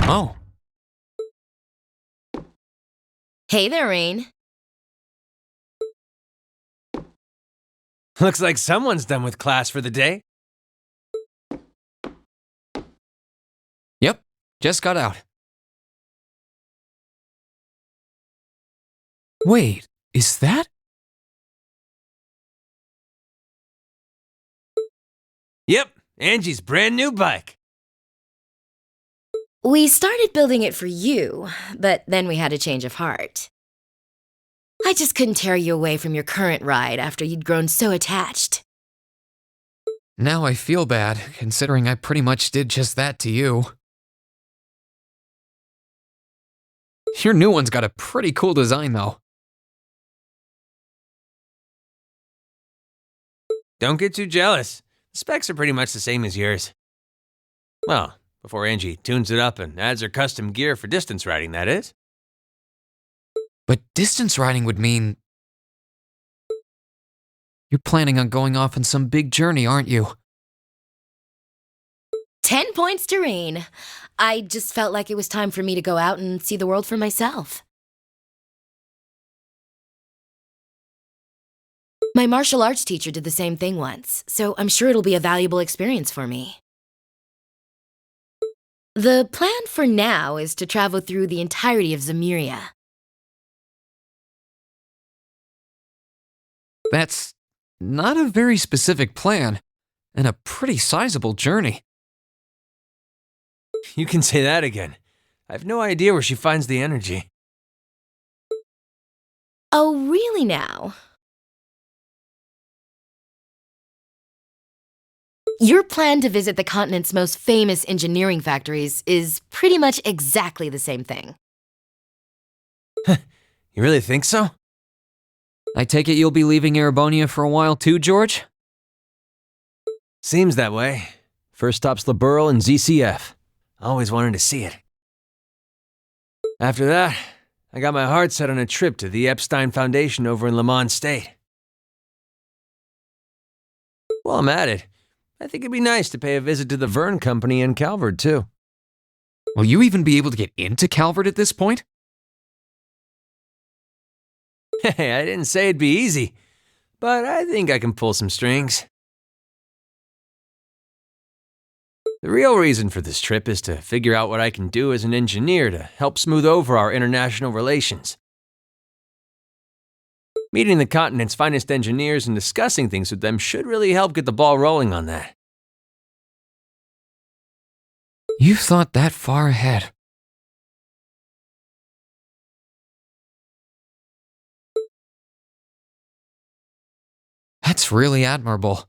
Oh, Hey there, Rean. Looks like someone's done with class for the day. yep, just got out. Wait, is that? Yep, Angie's brand new bike. We started building it for you, but then we had a change of heart. I just couldn't tear you away from your current ride after you'd grown so attached. Now I feel bad, considering I pretty much did just that to you. Your new one's got a pretty cool design, though. Don't get too jealous. The specs are pretty much the same as yours. Well, before Angie tunes it up and adds her custom gear for distance riding, that is. But distance riding would mean... You're planning on going off on some big journey, aren't you? 10 points to Rean. I just felt like it was time for me to go out and see the world for myself. My martial arts teacher did the same thing once, so I'm sure it'll be a valuable experience for me. The plan for now is to travel through the entirety of Zemuria. That's not a very specific plan, and a pretty sizable journey. You can say that again. I have no idea where she finds the energy. Oh, really now? Your plan to visit the continent's most famous engineering factories is pretty much exactly the same thing. You really think so? I take it you'll be leaving Erebonia for a while too, George? Seems that way. First stop's Liberl and ZCF. Always wanted to see it. After that, I got my heart set on a trip to the Epstein Foundation over in Le Mans State. While I'm at it, I think it'd be nice to pay a visit to the Verne Company in Calvert, too. Will you even be able to get into Calvert at this point? Hey, I didn't say it'd be easy, but I think I can pull some strings. The real reason for this trip is to figure out what I can do as an engineer to help smooth over our international relations. Meeting the continent's finest engineers and discussing things with them should really help get the ball rolling on that. You've thought that far ahead. That's really admirable.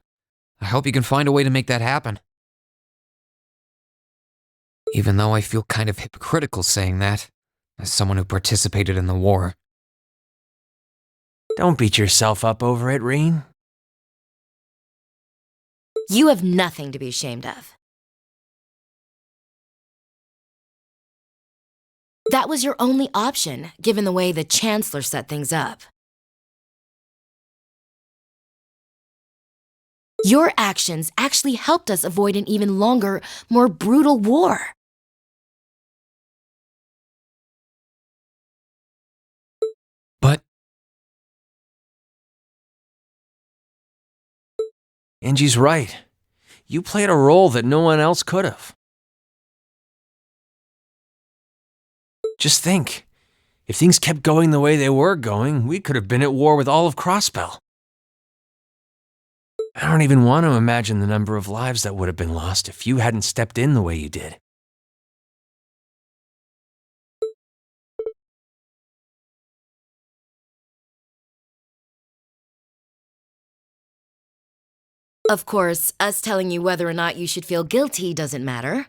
I hope you can find a way to make that happen. Even though I feel kind of hypocritical saying that, as someone who participated in the war. Don't beat yourself up over it, Rean. You have nothing to be ashamed of. That was your only option, given the way the Chancellor set things up. Your actions actually helped us avoid an even longer, more brutal war. But Angie's right. You played a role that no one else could have. Just think, if things kept going the way they were going, we could have been at war with all of Crossbell. I don't even want to imagine the number of lives that would have been lost if you hadn't stepped in the way you did. Of course, us telling you whether or not you should feel guilty doesn't matter.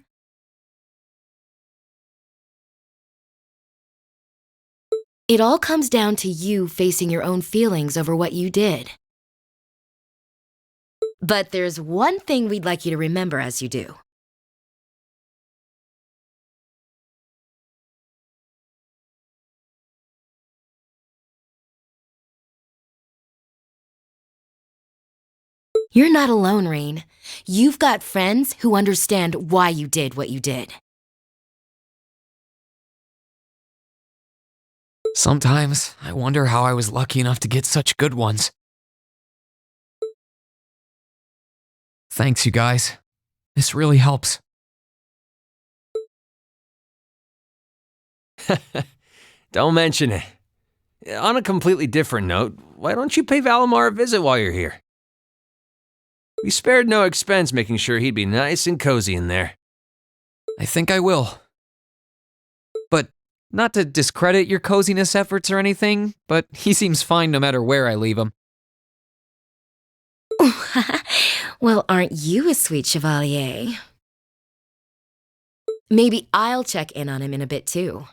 It all comes down to you facing your own feelings over what you did. But there's one thing we'd like you to remember as you do. You're not alone, Rean. You've got friends who understand why you did what you did. Sometimes I wonder how I was lucky enough to get such good ones. Thanks, you guys. This really helps. Don't mention it. On a completely different note, why don't you pay Valimar a visit while you're here? We spared no expense making sure he'd be nice and cozy in there. I think I will. But not to discredit your coziness efforts or anything, but he seems fine no matter where I leave him. Well, aren't you a sweet chevalier? Maybe I'll check in on him in a bit too.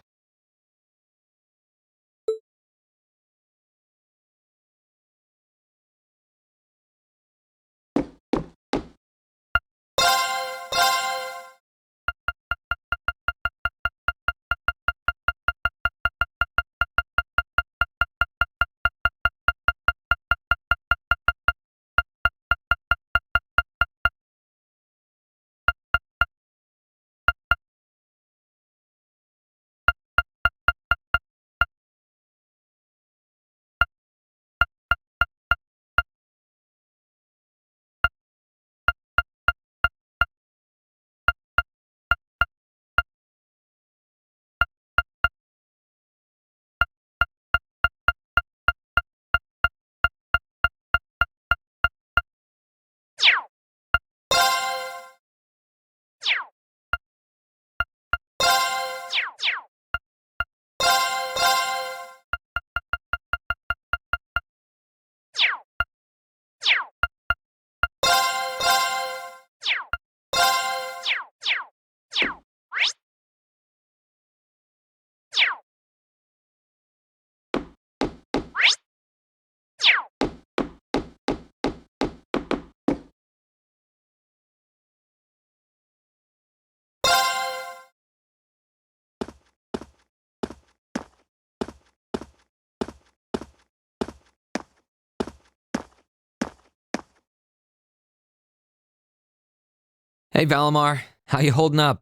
Hey, Valimar. How you holding up?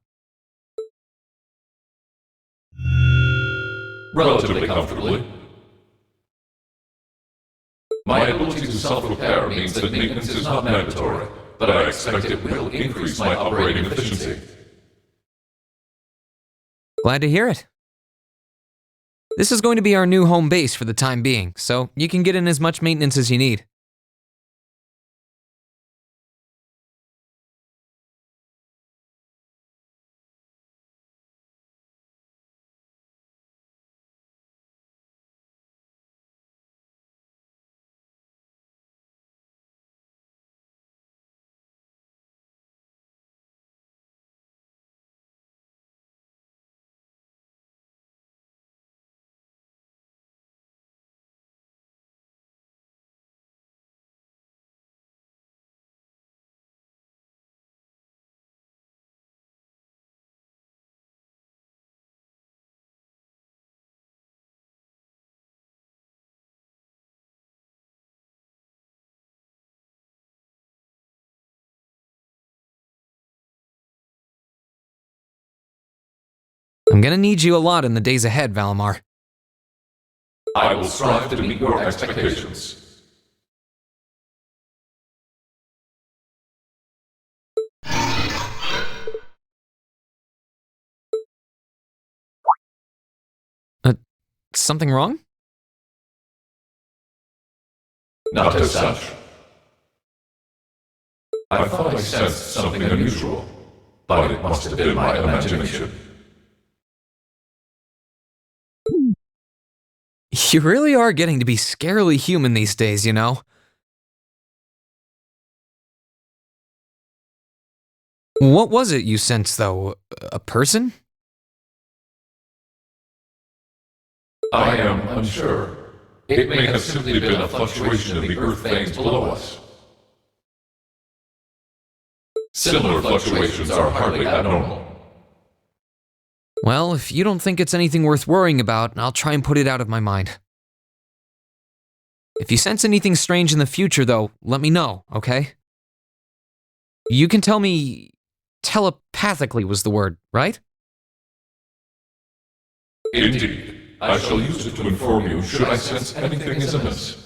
Relatively comfortably. My ability to self-repair means that maintenance is not mandatory, but I expect it will increase my operating efficiency. Glad to hear it. This is going to be our new home base for the time being, so you can get in as much maintenance as you need. I'm gonna need you a lot in the days ahead, Valimar. I will strive to meet your expectations. Something wrong? Not as such. I thought I sensed something unusual, but it must have been my imagination. You really are getting to be scarily human these days, you know? What was it you sensed, though? A person? I am unsure. It may have simply been a fluctuation in the earth veins below us. Similar fluctuations are hardly abnormal. Well, if you don't think it's anything worth worrying about, I'll try and put it out of my mind. If you sense anything strange in the future, though, let me know, okay? You can tell me telepathically was the word, right? Indeed. I shall use it to inform you should I sense anything is amiss.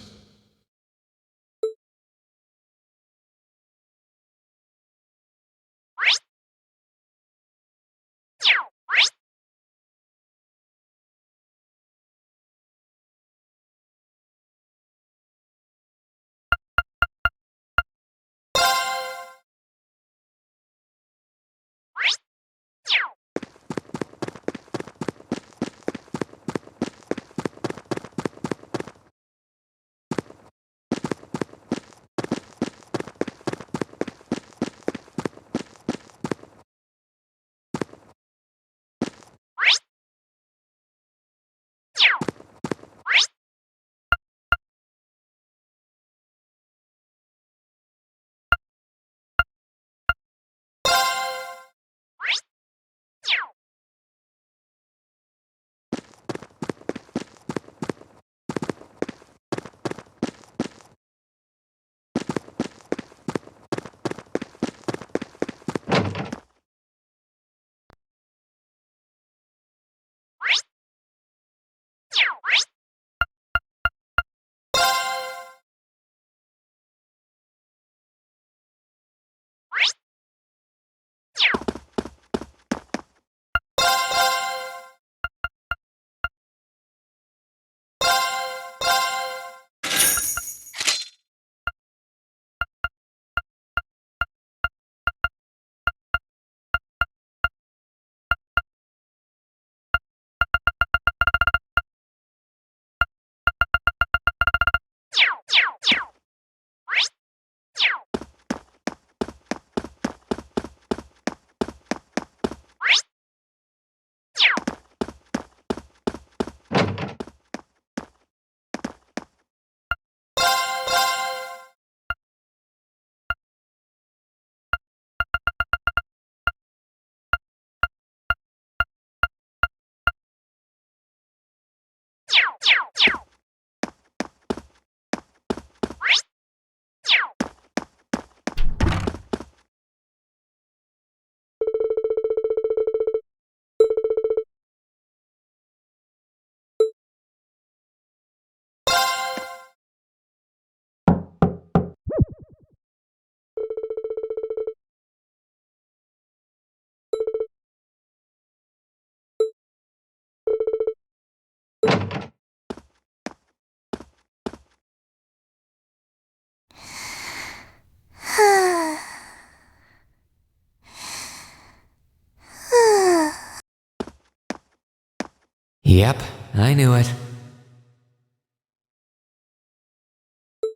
Yep, I knew it.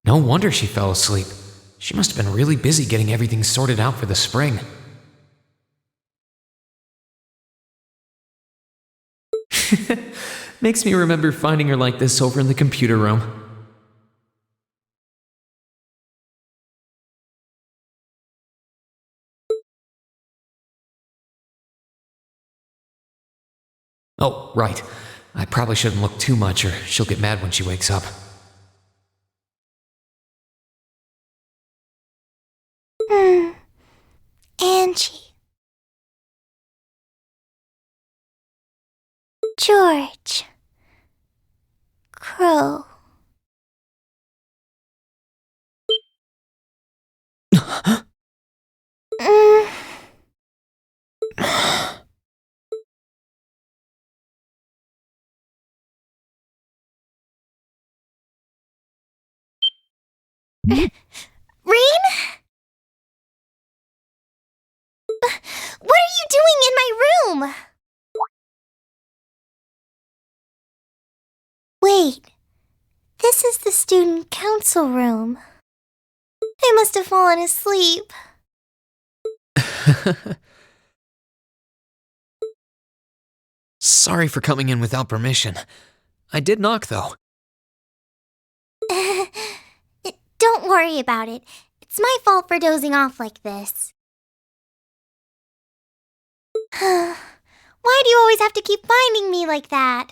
No wonder she fell asleep. She must have been really busy getting everything sorted out for the spring. Makes me remember finding her like this over in the computer room. Oh, right. I probably shouldn't look too much or she'll get mad when she wakes up. Angie. George. Crow. Mm. Rean? What are you doing in my room? Wait, this is the student council room. I must have fallen asleep. Sorry for coming in without permission. I did knock, though. Don't worry about it. It's my fault for dozing off like this. Why do you always have to keep finding me like that?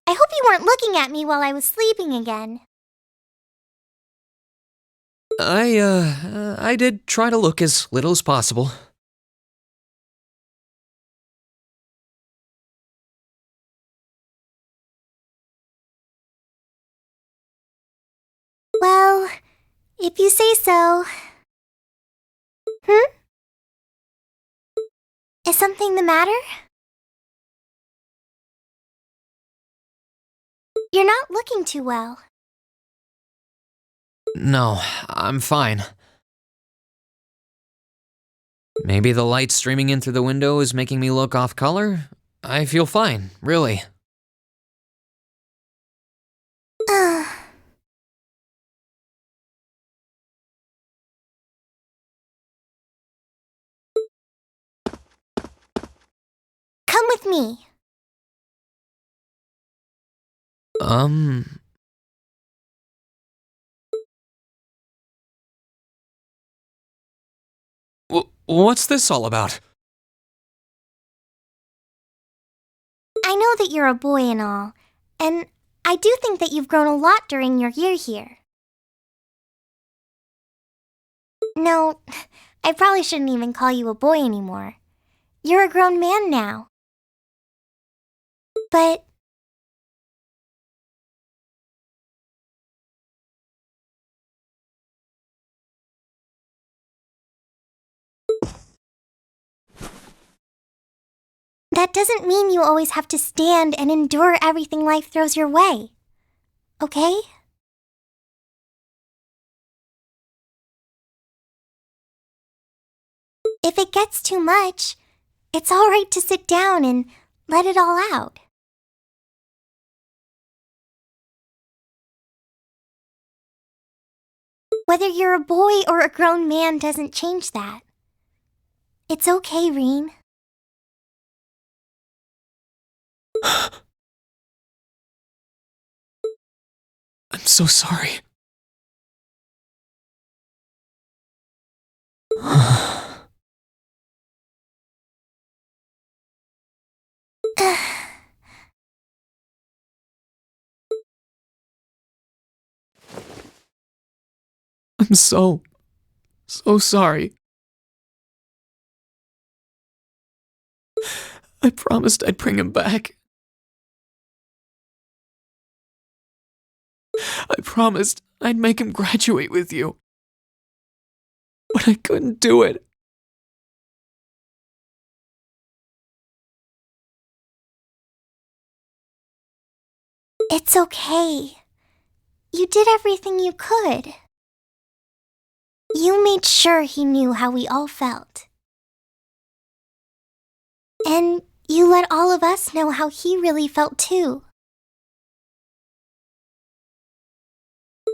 I hope you weren't looking at me while I was sleeping again. I did try to look as little as possible. If you say so. Hmm? Is something the matter? You're not looking too well. No, I'm fine. Maybe the light streaming in through the window is making me look off color? I feel fine, really. Come with me. What's this all about? I know that you're a boy and all, and I do think that you've grown a lot during your year here. No, I probably shouldn't even call you a boy anymore. You're a grown man now. But that doesn't mean you always have to stand and endure everything life throws your way. Okay? If it gets too much, it's alright to sit down and let it all out. Whether you're a boy or a grown man doesn't change that. It's okay, Rean. I'm so sorry. I'm so sorry. I promised I'd bring him back. I promised I'd make him graduate with you. But I couldn't do it. It's okay. You did everything you could. You made sure he knew how we all felt. And you let all of us know how he really felt too.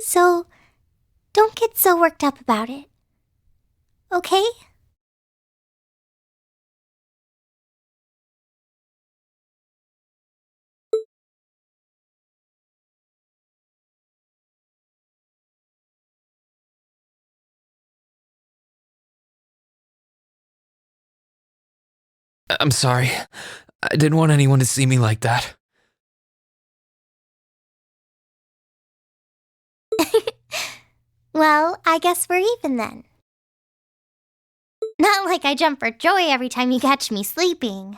So, don't get so worked up about it. Okay? I'm sorry. I didn't want anyone to see me like that. Well, I guess we're even then. Not like I jump for joy every time you catch me sleeping.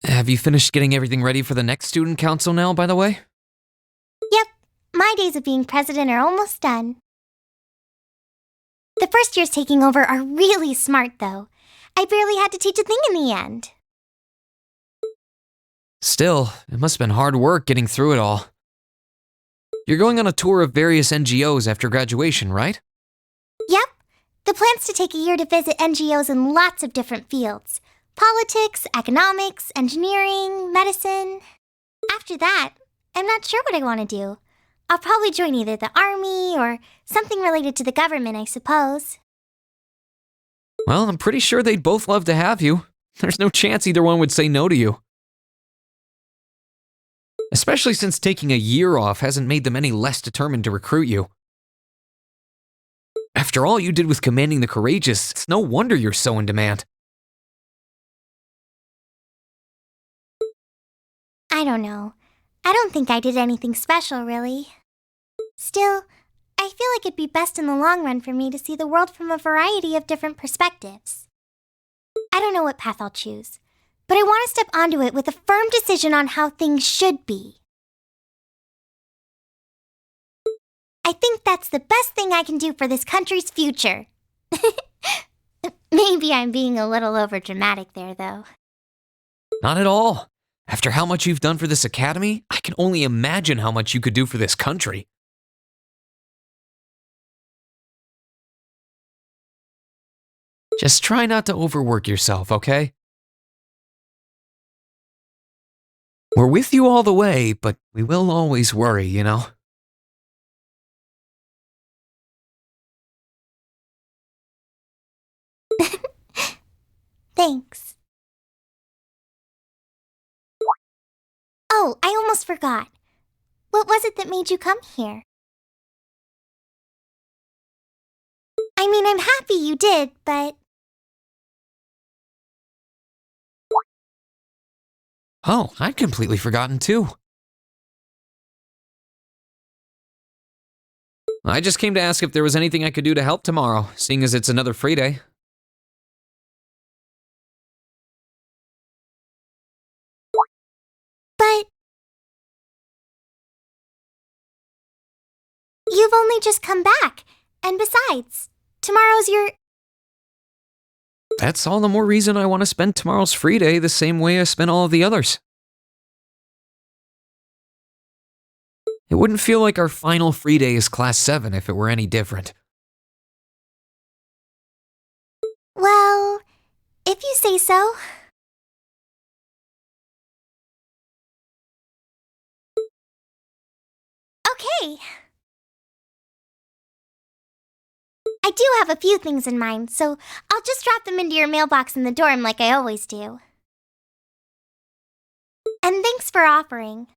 Have you finished getting everything ready for the next student council now, by the way? Yep, my days of being president are almost done. The first years taking over are really smart, though. I barely had to teach a thing in the end. Still, it must have been hard work getting through it all. You're going on a tour of various NGOs after graduation, right? Yep, the plan's to take a year to visit NGOs in lots of different fields. Politics, economics, engineering, medicine. After that, I'm not sure what I want to do. I'll probably join either the army or something related to the government, I suppose. Well, I'm pretty sure they'd both love to have you. There's no chance either one would say no to you. Especially since taking a year off hasn't made them any less determined to recruit you. After all you did with commanding the courageous, it's no wonder you're so in demand. I don't know. I don't think I did anything special, really. Still, I feel like it'd be best in the long run for me to see the world from a variety of different perspectives. I don't know what path I'll choose, but I want to step onto it with a firm decision on how things should be. I think that's the best thing I can do for this country's future. Maybe I'm being a little overdramatic there, though. Not at all. After how much you've done for this academy, I can only imagine how much you could do for this country. Just try not to overwork yourself, okay? We're with you all the way, but we will always worry, you know? Thanks. Oh, I almost forgot. What was it that made you come here? I mean, I'm happy you did, but... Oh, I'd completely forgotten too. I just came to ask if there was anything I could do to help tomorrow, seeing as it's another free day. But... You've only just come back. And besides, tomorrow's your... That's all the more reason I want to spend tomorrow's free day the same way I spent all of the others. It wouldn't feel like our final free day is Class 7 if it were any different. Well, if you say so. Okay. I do have a few things in mind, so I'll just drop them into your mailbox in the dorm like I always do. And thanks for offering.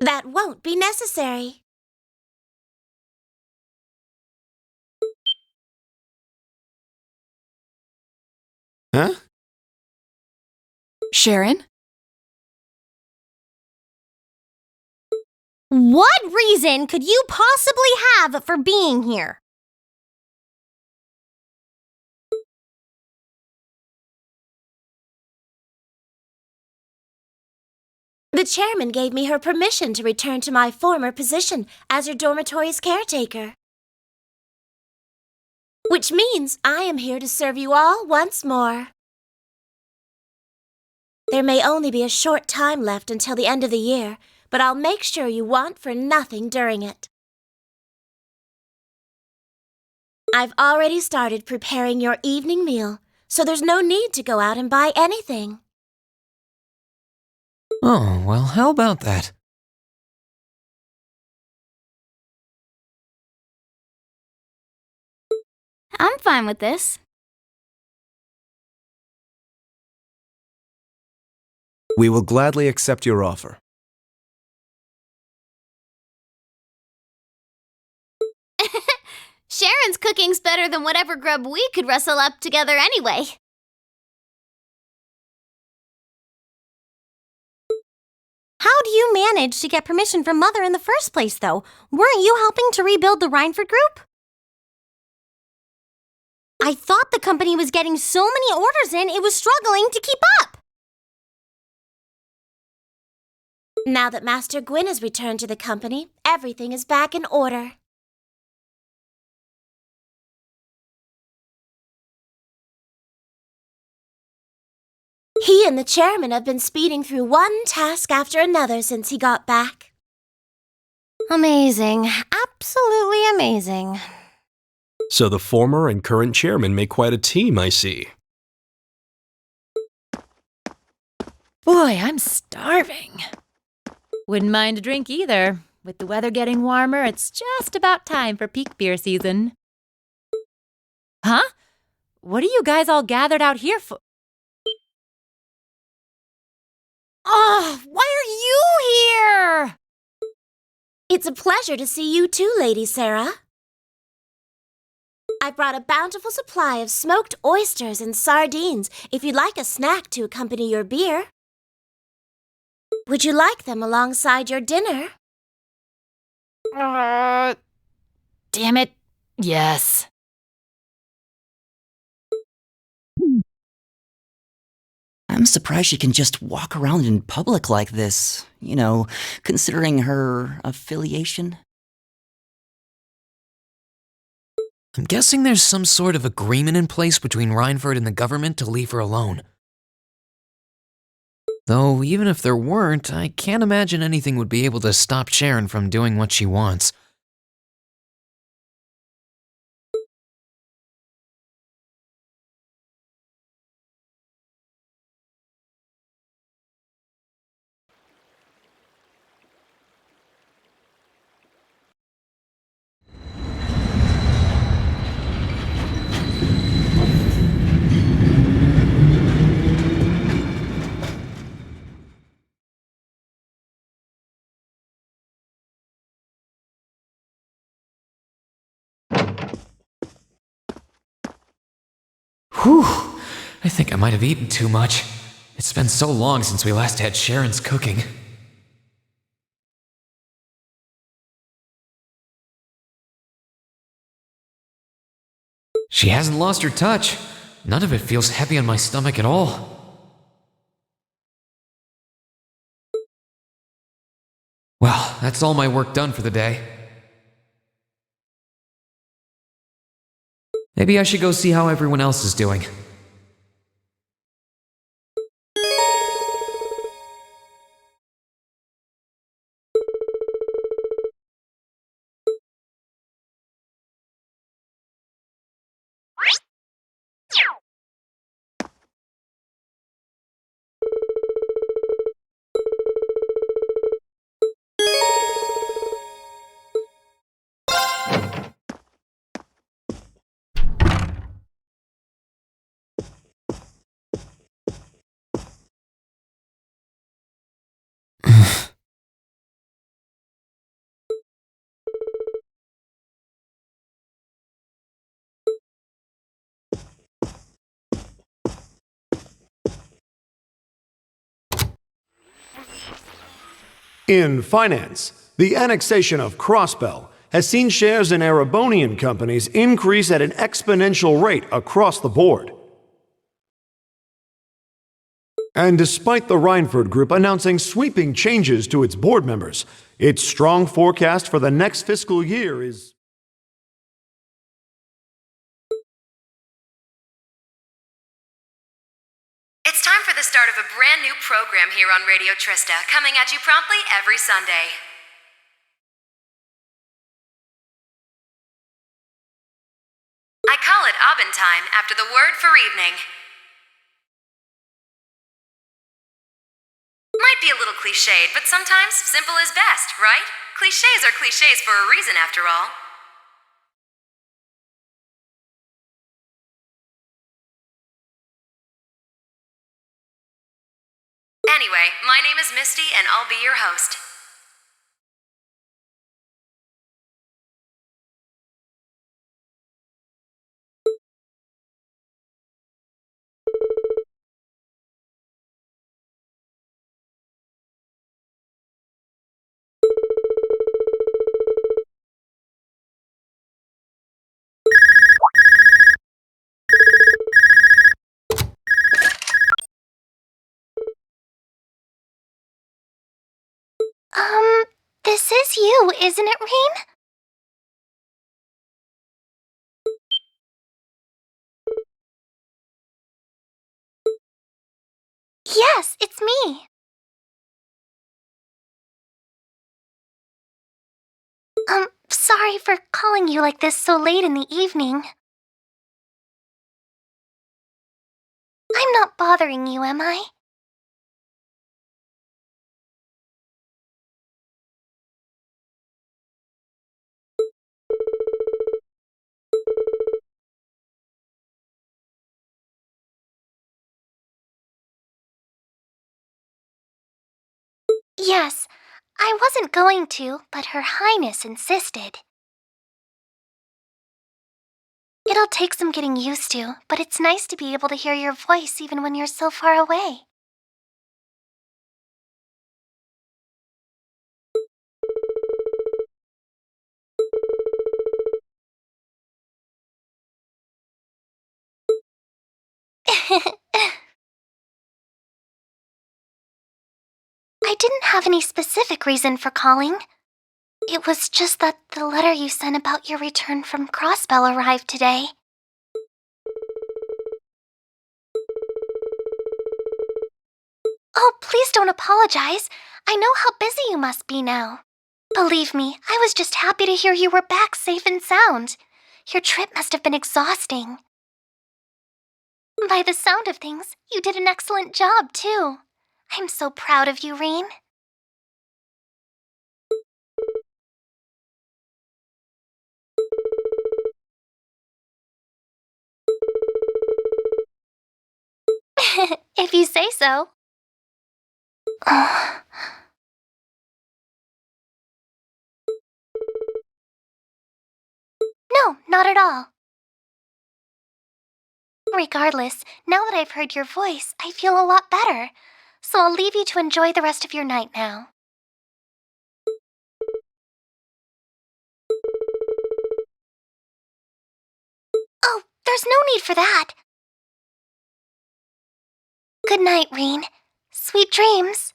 That won't be necessary. Huh? Sharon? What reason could you possibly have for being here? The chairman gave me her permission to return to my former position as your dormitory's caretaker. Which means I am here to serve you all once more. There may only be a short time left until the end of the year, but I'll make sure you want for nothing during it. I've already started preparing your evening meal, so there's no need to go out and buy anything. Oh, well, how about that? I'm fine with this. We will gladly accept your offer. Sharon's cooking's better than whatever grub we could rustle up together anyway. How do you manage to get permission from Mother in the first place, though? Weren't you helping to rebuild the Rhineford group? I thought the company was getting so many orders in, it was struggling to keep up. Now that Master Gwyn has returned to the company, everything is back in order. He and the chairman have been speeding through one task after another since he got back. Amazing. Absolutely amazing. So the former and current chairman make quite a team, I see. Boy, I'm starving. Wouldn't mind a drink either. With the weather getting warmer, it's just about time for peak beer season. Huh? What are you guys all gathered out here for? Oh, why are you here? It's a pleasure to see you too, Lady Sarah. I brought a bountiful supply of smoked oysters and sardines if you'd like a snack to accompany your beer. Would you like them alongside your dinner? Damn it. Yes. I'm surprised she can just walk around in public like this, considering her affiliation. I'm guessing there's some sort of agreement in place between Rhineford and the government to leave her alone. Though, even if there weren't, I can't imagine anything would be able to stop Sharon from doing what she wants. Whew, I think I might have eaten too much. It's been so long since we last had Sharon's cooking. She hasn't lost her touch. None of it feels heavy on my stomach at all. Well, that's all my work done for the day. Maybe I should go see how everyone else is doing. In finance, the annexation of Crossbell has seen shares in Erebonian companies increase at an exponential rate across the board. And despite the Reinford Group announcing sweeping changes to its board members, its strong forecast for the next fiscal year is... It's time for the start of a brand new program here on Radio Trista, coming at you promptly every Sunday. I call it Aubin time after the word for evening. Might be a little cliched, but sometimes simple is best, right? Clichés are clichés for a reason, after all. Anyway, my name is Misty, and I'll be your host. This is you, isn't it, Rean? Yes, it's me. Sorry for calling you like this so late in the evening. I'm not bothering you, am I? Yes, I wasn't going to, but Her Highness insisted. It'll take some getting used to, but it's nice to be able to hear your voice even when you're so far away. I didn't have any specific reason for calling. It was just that the letter you sent about your return from Crossbell arrived today. Oh, please don't apologize. I know how busy you must be now. Believe me, I was just happy to hear you were back safe and sound. Your trip must have been exhausting. By the sound of things, you did an excellent job, too. I'm so proud of you, Rean. If you say so. No, not at all. Regardless, now that I've heard your voice, I feel a lot better. So I'll leave you to enjoy the rest of your night now. Oh, there's no need for that. Good night, Rean. Sweet dreams.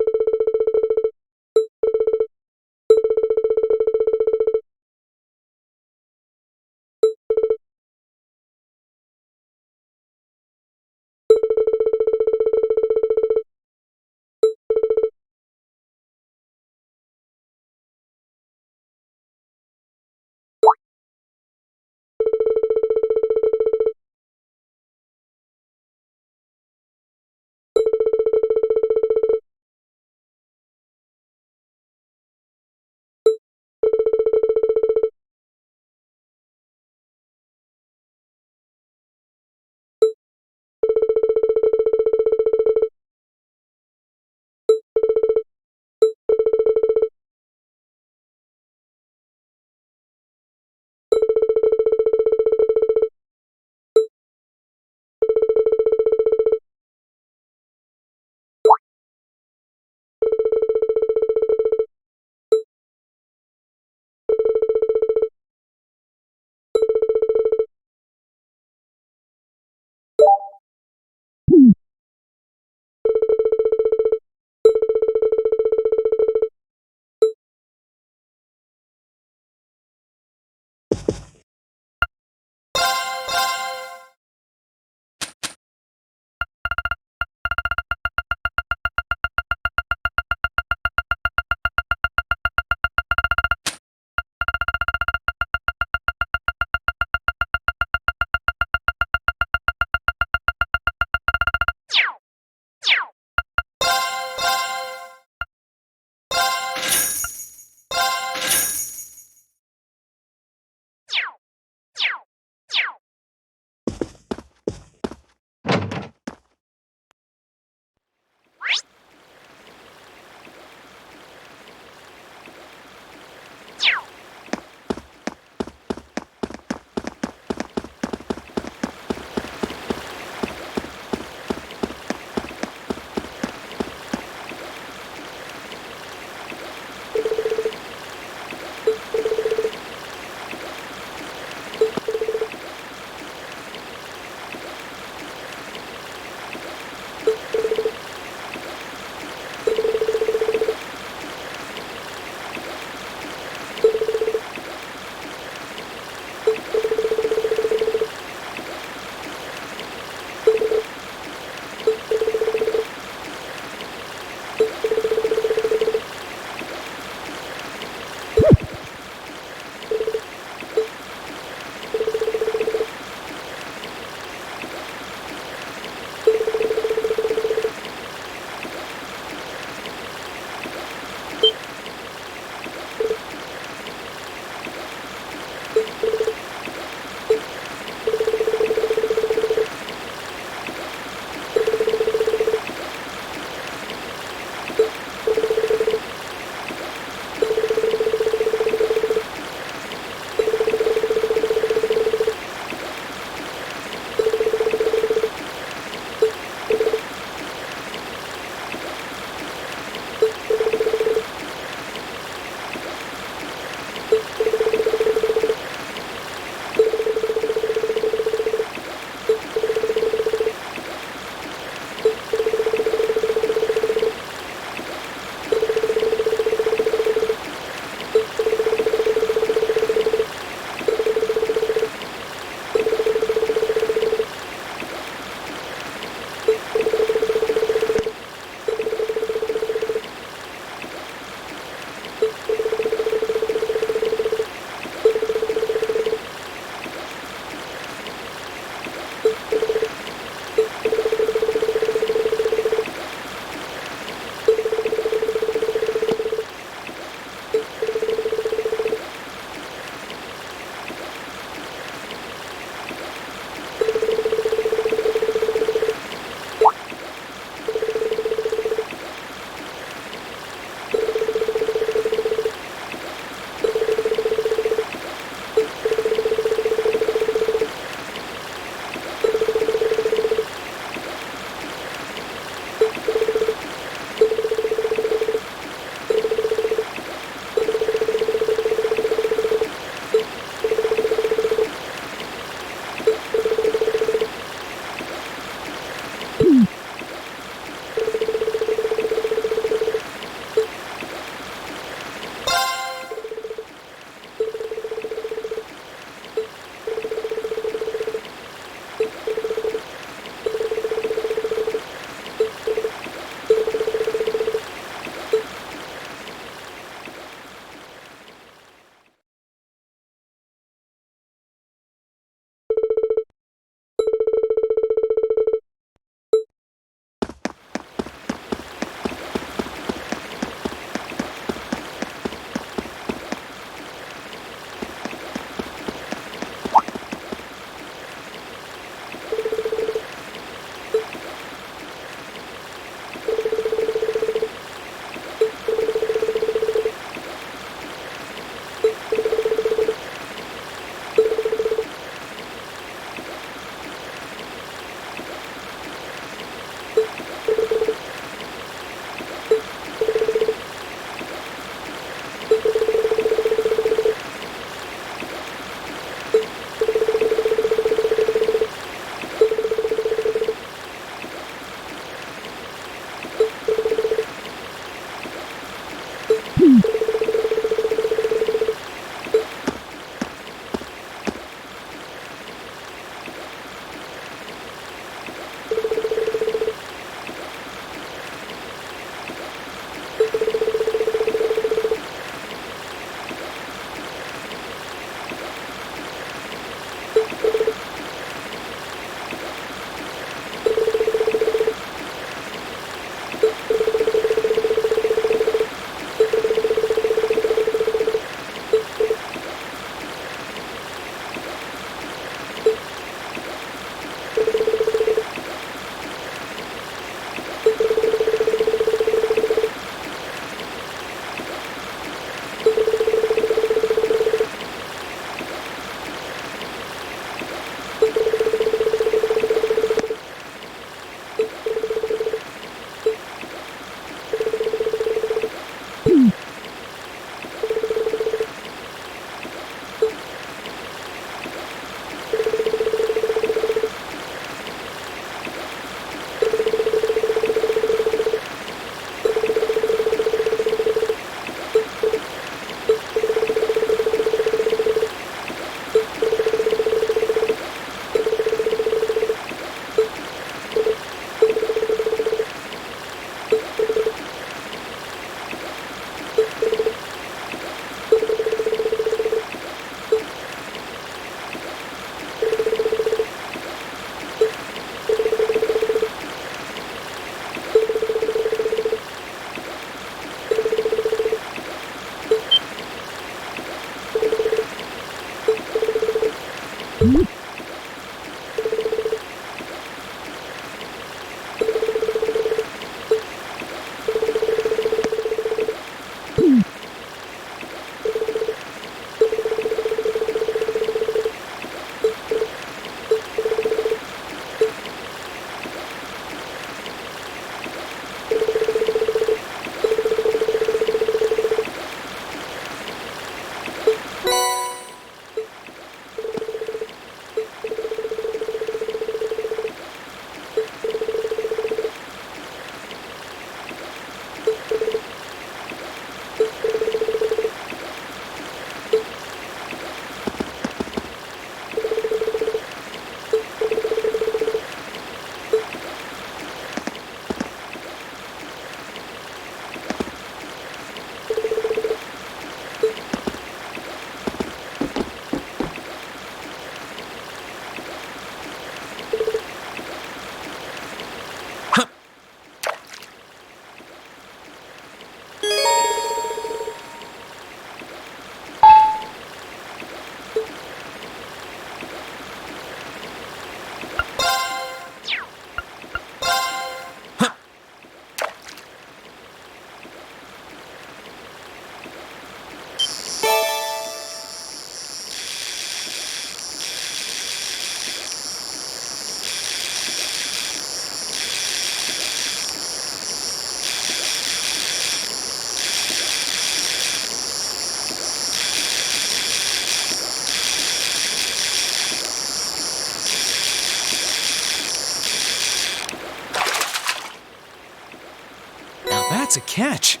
catch.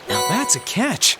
Now that's a catch.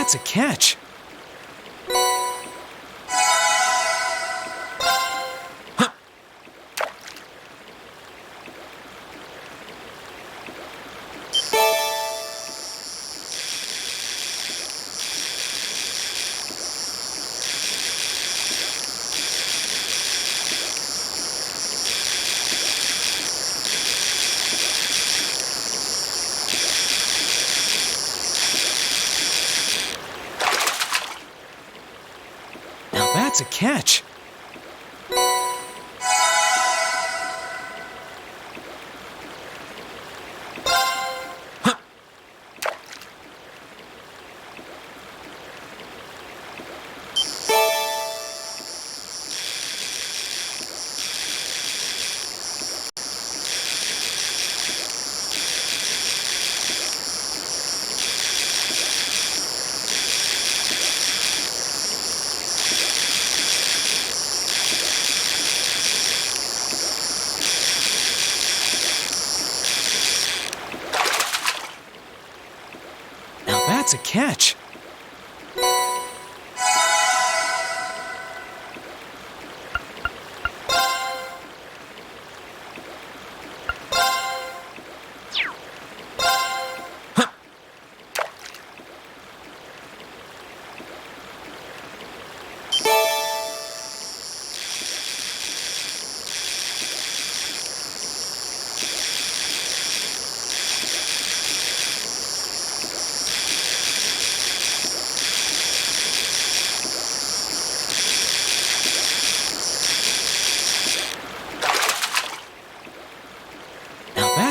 That's a catch. That's a catch. That's a catch.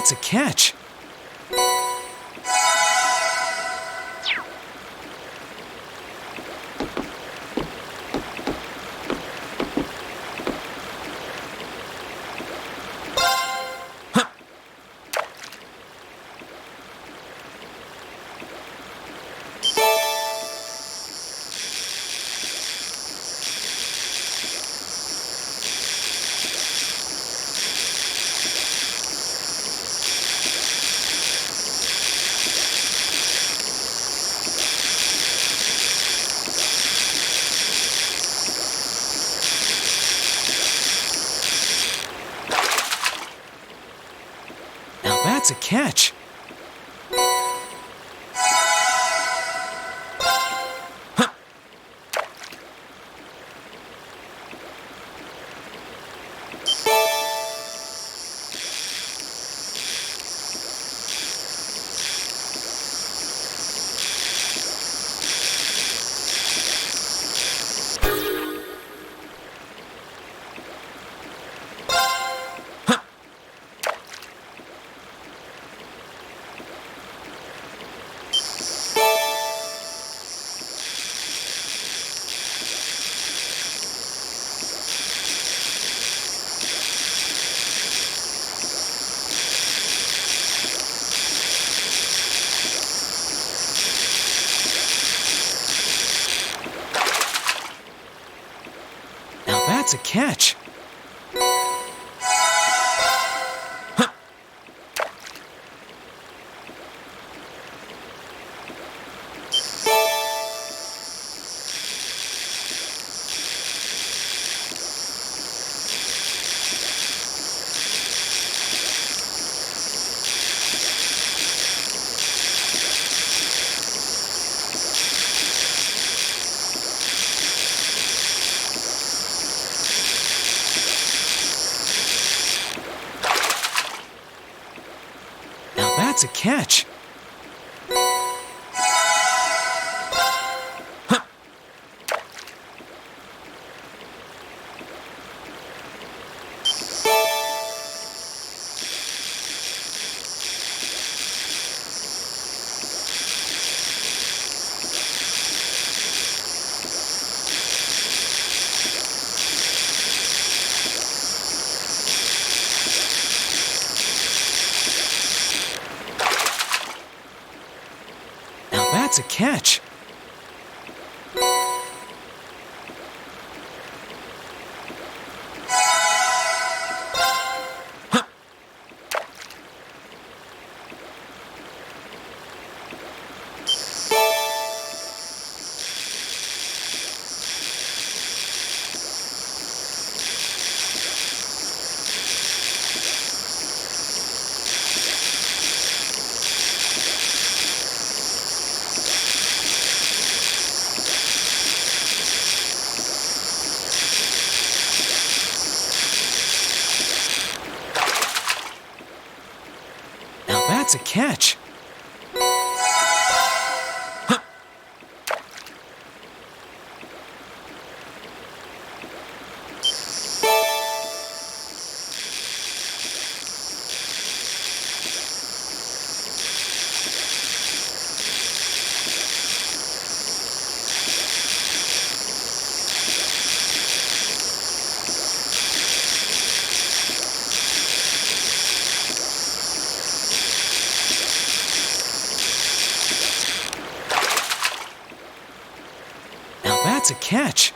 that's a catch. Now that's a catch. Now that's a catch. Now that's a catch. Now that's a catch. Now that's a catch. Now that's a catch.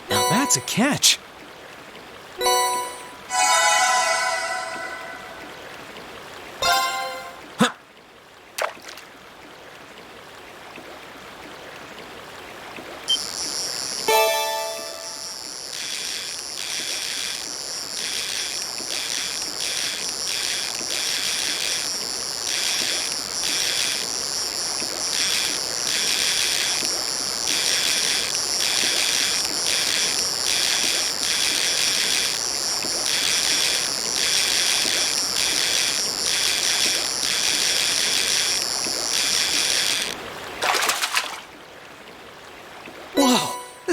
Now that's a catch.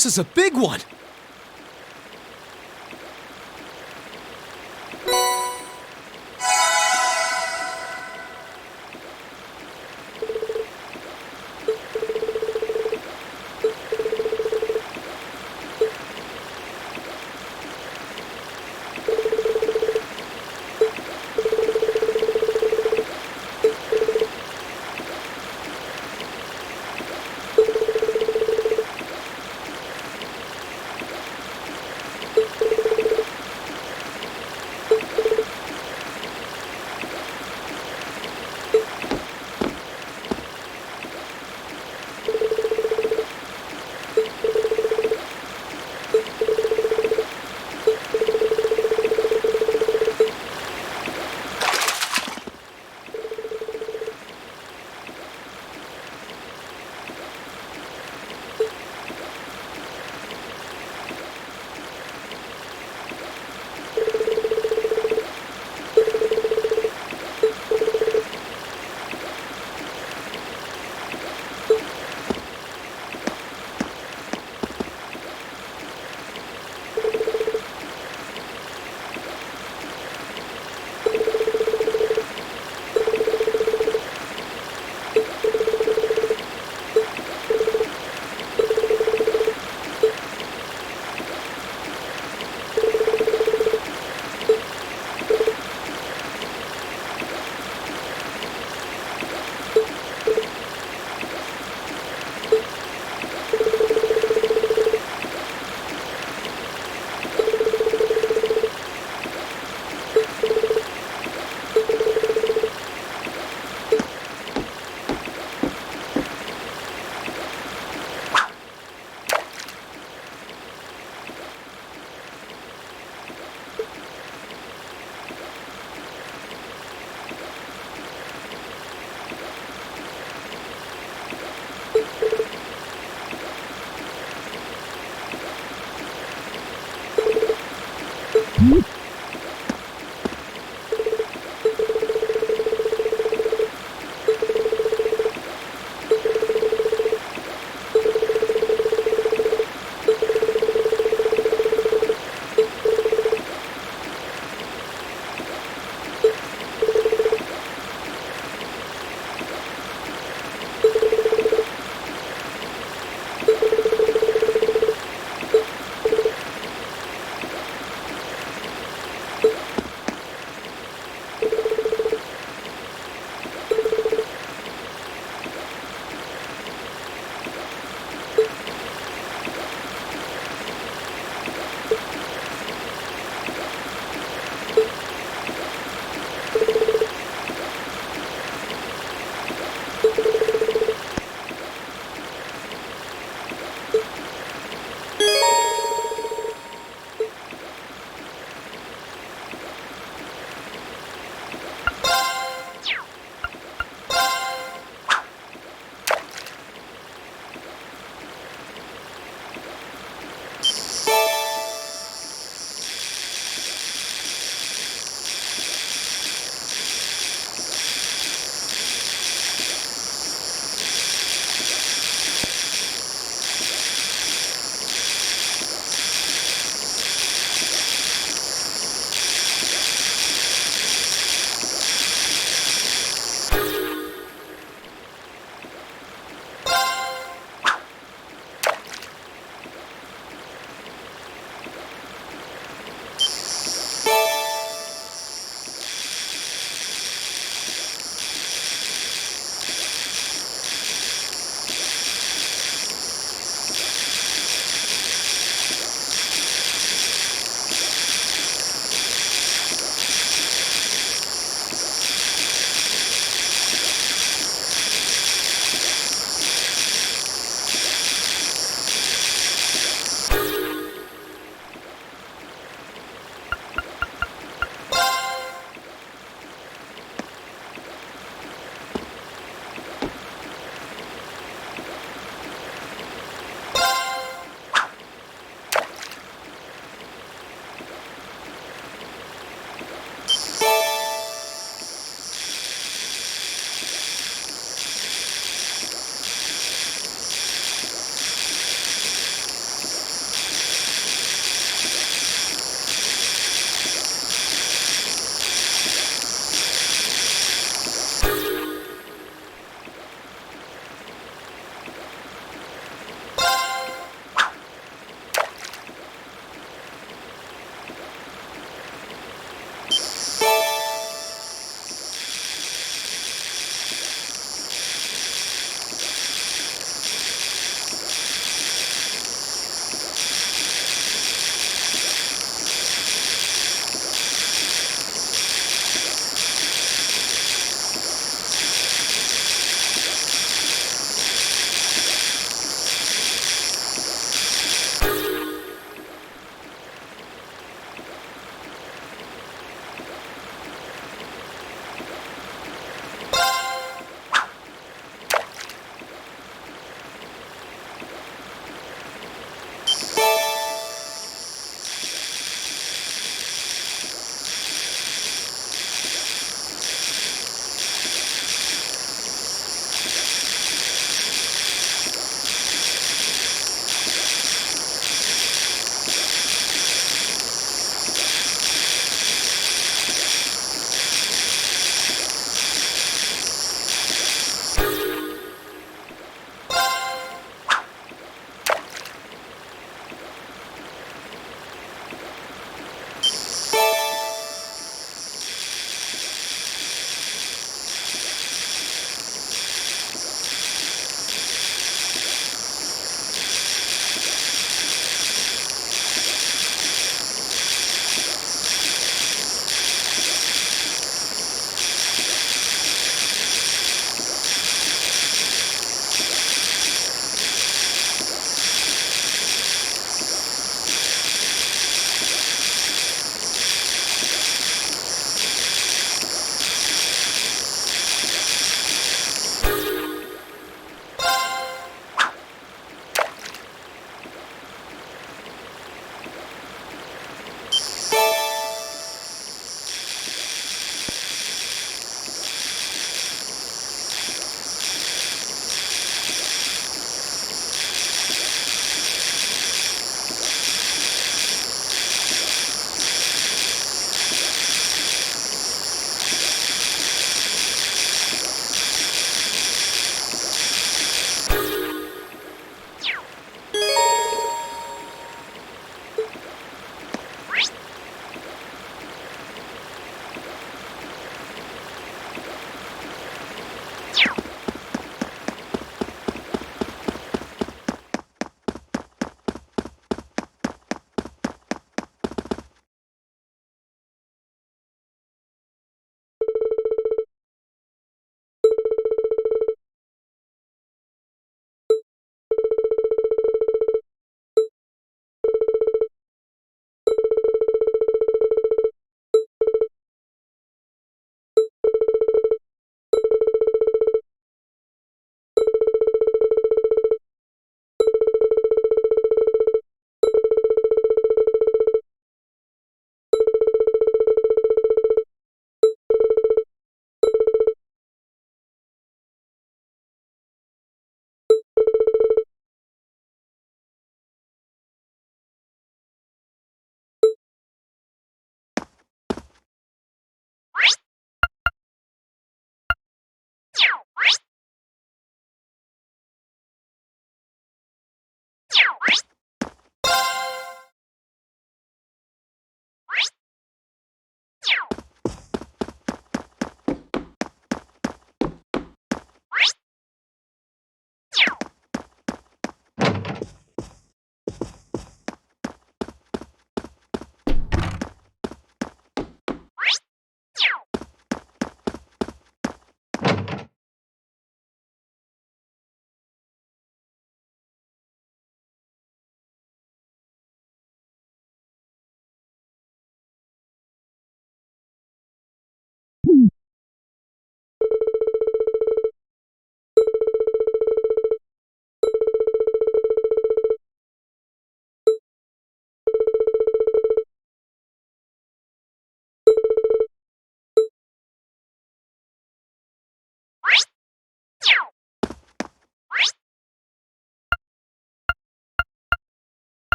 This is a big one!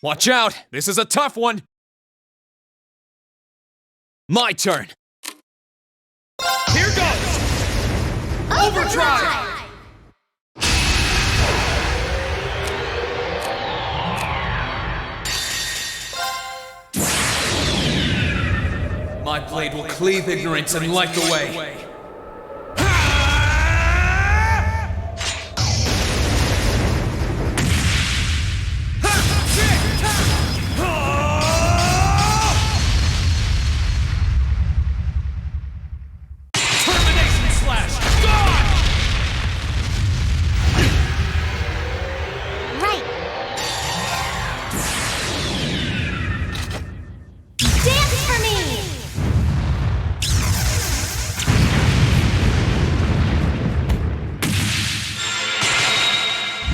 Watch out! This is a tough one! My turn! Here goes! Overdrive! My blade will cleave ignorance and light the way. Termination slash! Gone! Right. Dance for me!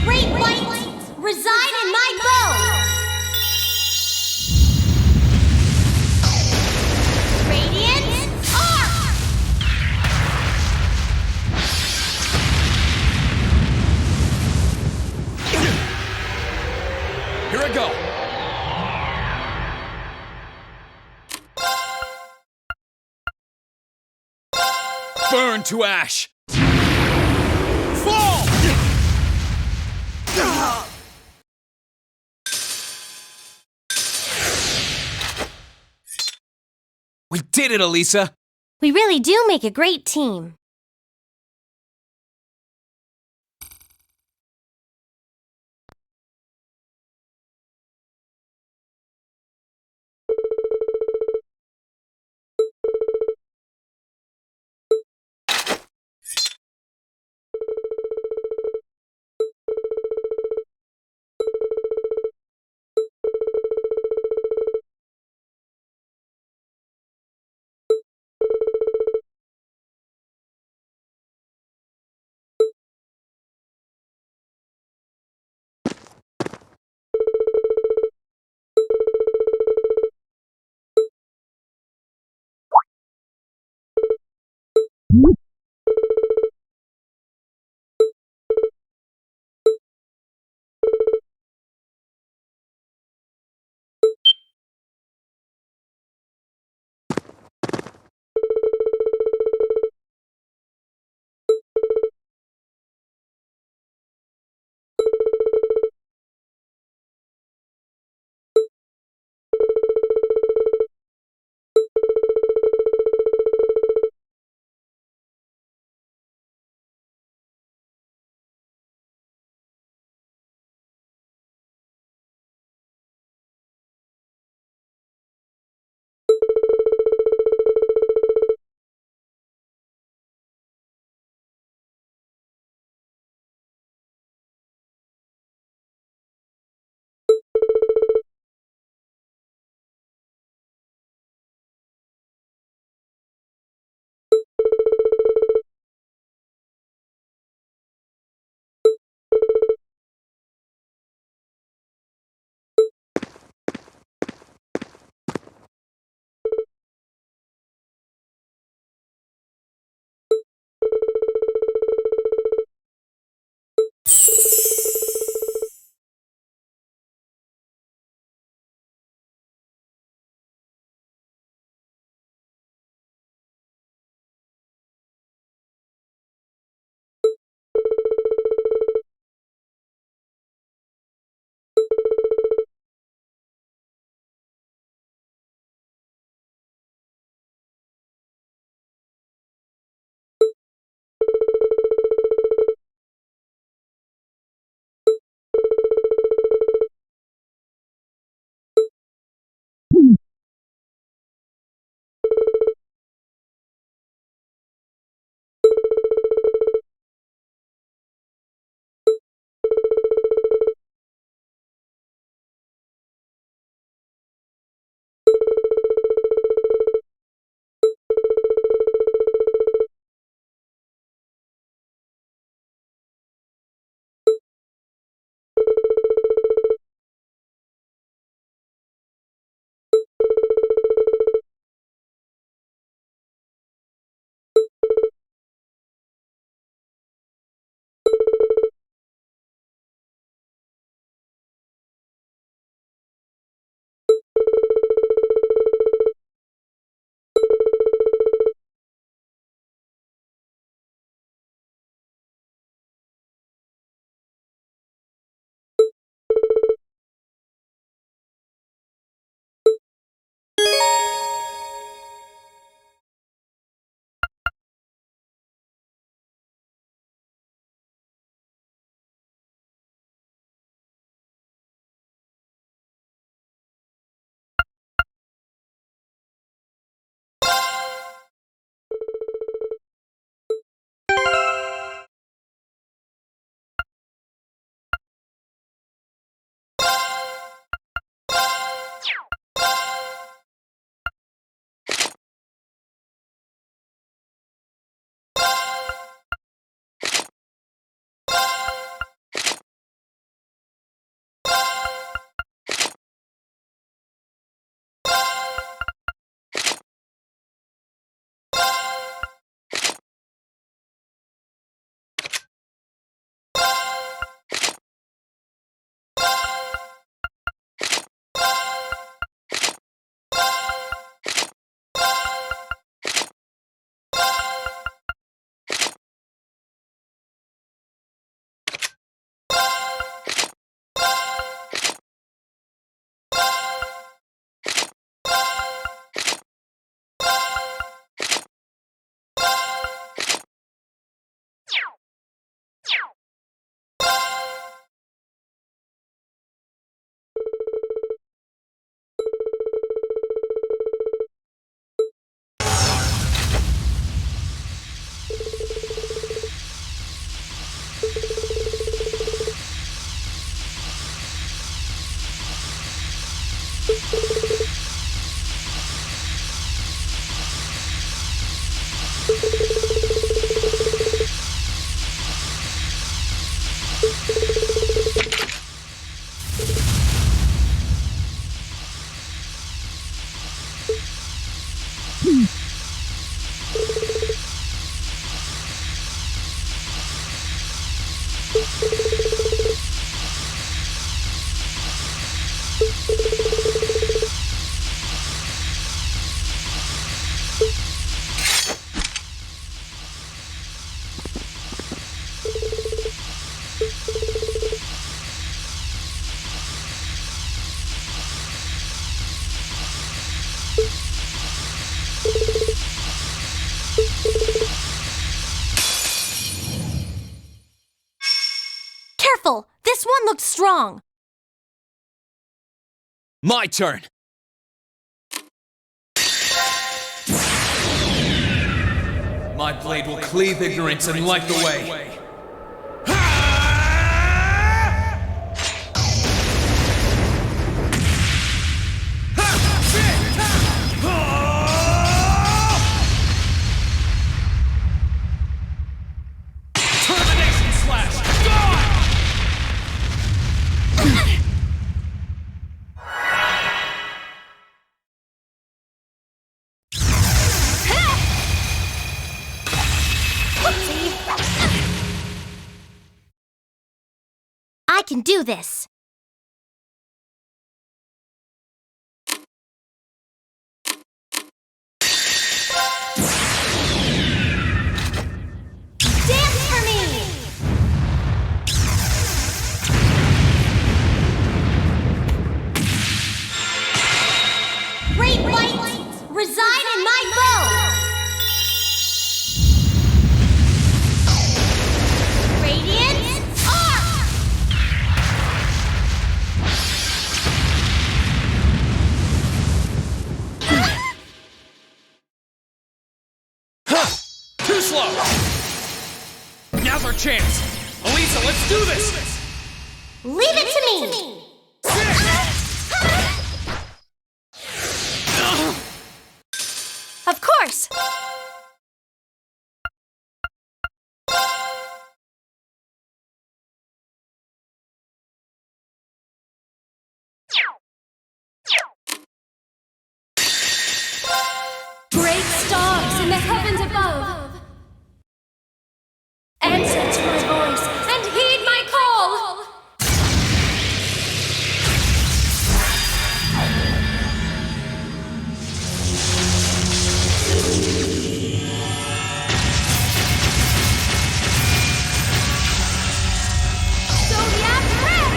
Great light, reside in my bow! Radiant arc! Here I go! Burn to ash! Fall! We did it, Elisa! We really do make a great team. looked strong. My turn. My blade will cleave ignorance and light the way. Termination slash! Gone! I can do this. Dance for me! Great light, reside in my bow! Radiant arc! Too slow! Now's our chance! Elisa, let's do this! Leave it to me! Of course! Great stars in the heavens above! Answer to my voice and heed my call! Zodiac red!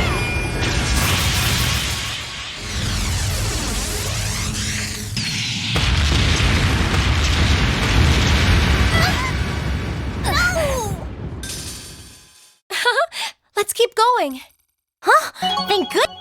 Let's keep going. Huh? Thank goodness.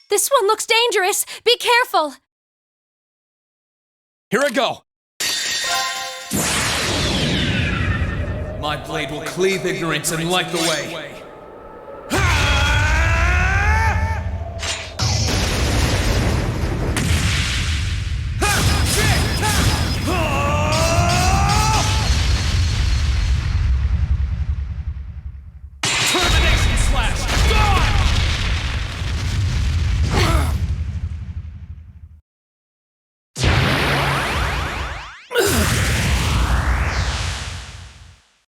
This one looks dangerous. Be careful. Here I go. My blade will cleave ignorance and light the way. Termination slash! Gone!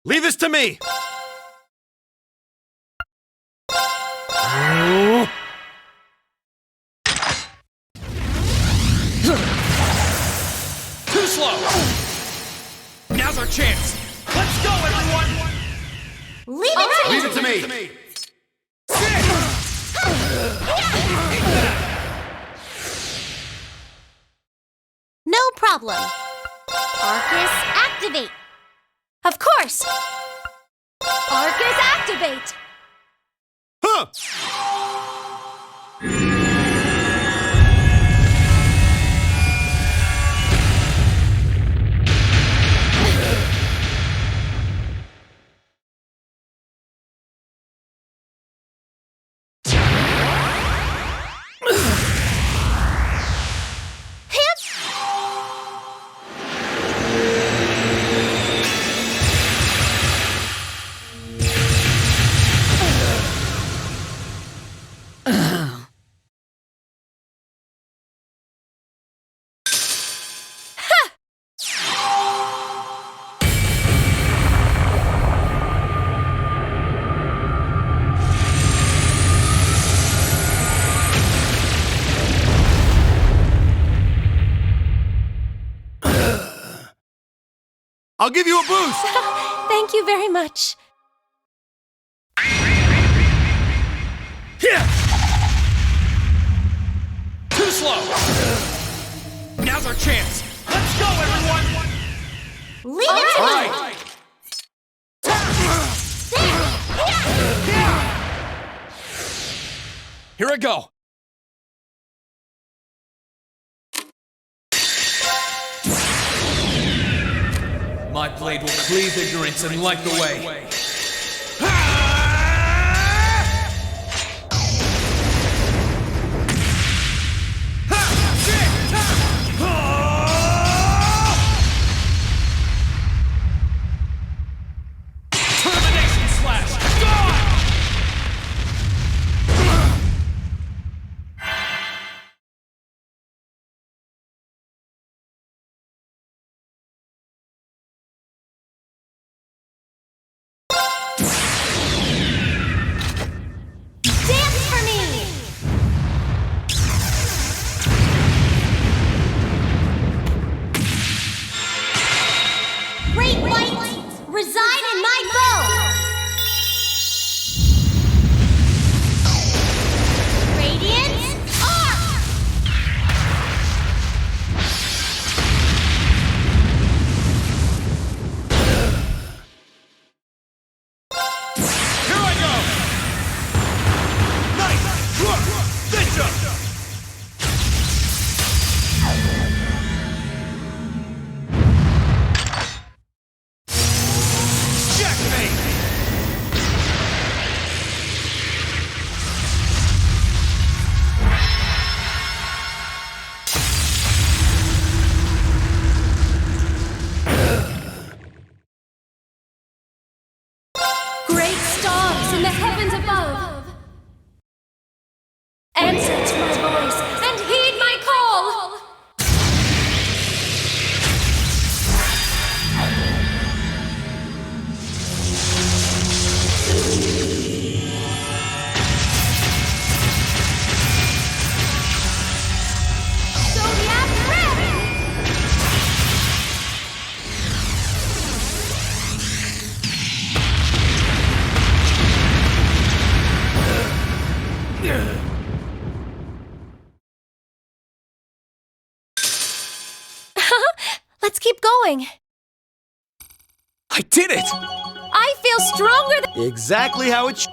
Leave this to me! Too slow! Now's our chance! Let's go, everyone! Leave it to me! No problem. Arcus, activate. Of course! Arcus, activate! Huh! I'll give you a boost! Thank you very much. Here! Too slow! Now's our chance! Let's go, everyone! Leave it to All me. right! Here I go! My blade will cleave ignorance and light the way. Termination slash! Gone! Dance for me. Great light, reside in my bow. Radiant arc. Here I go! Nice! Look! Ninja! Checkmate! Great stars in the heavens above! Answer to my voice and heed my call! Let's keep going. I did it! I feel stronger than... Exactly how it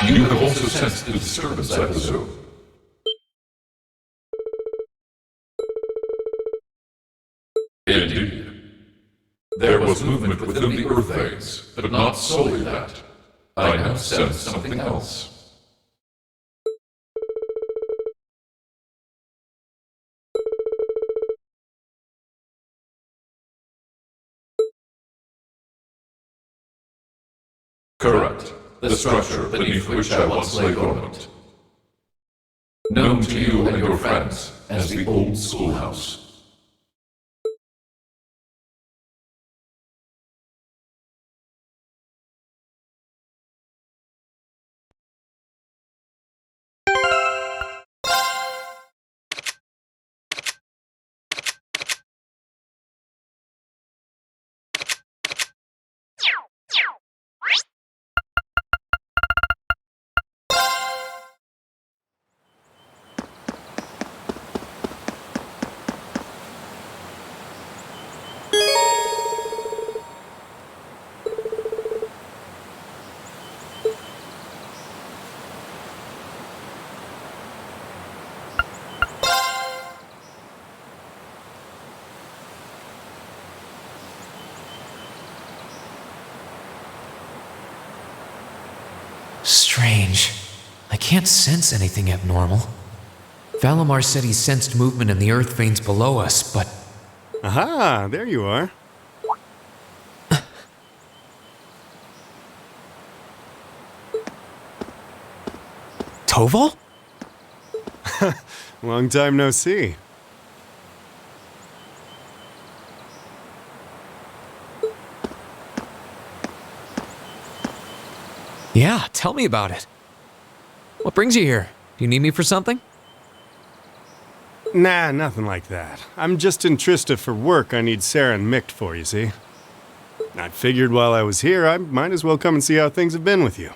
You have also sensed the disturbance, I presume. Indeed. There was movement within the earth veins, but not solely that. I now sense something else. Correct. The structure beneath which I once lay dormant. Known to you and your friends as the Old Schoolhouse. Strange. I can't sense anything abnormal. Valimar said he sensed movement in the earth veins below us, but... Aha, there you are. Toval? Long time no see. Yeah, tell me about it. What brings you here? Do you need me for something? Nah, nothing like that. I'm just in Trista for work I need Sarah and Mick for, you see. I figured while I was here, I might as well come and see how things have been with you.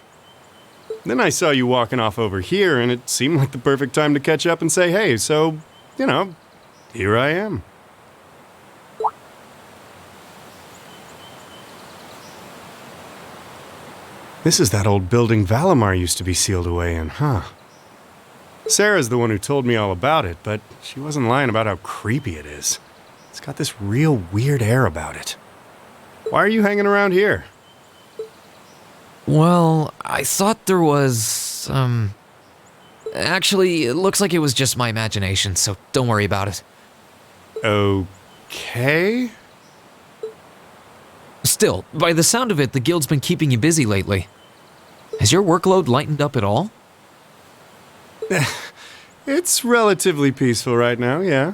Then I saw you walking off over here, and it seemed like the perfect time to catch up and say hey, so, you know, here I am. This is that old building Valimar used to be sealed away in, huh? Sarah's the one who told me all about it, but she wasn't lying about how creepy it is. It's got this real weird air about it. Why are you hanging around here? Well, I thought there was, Actually, it looks like it was just my imagination, so don't worry about it. Okay? Still, by the sound of it, the guild's been keeping you busy lately. Has your workload lightened up at all? It's relatively peaceful right now, yeah.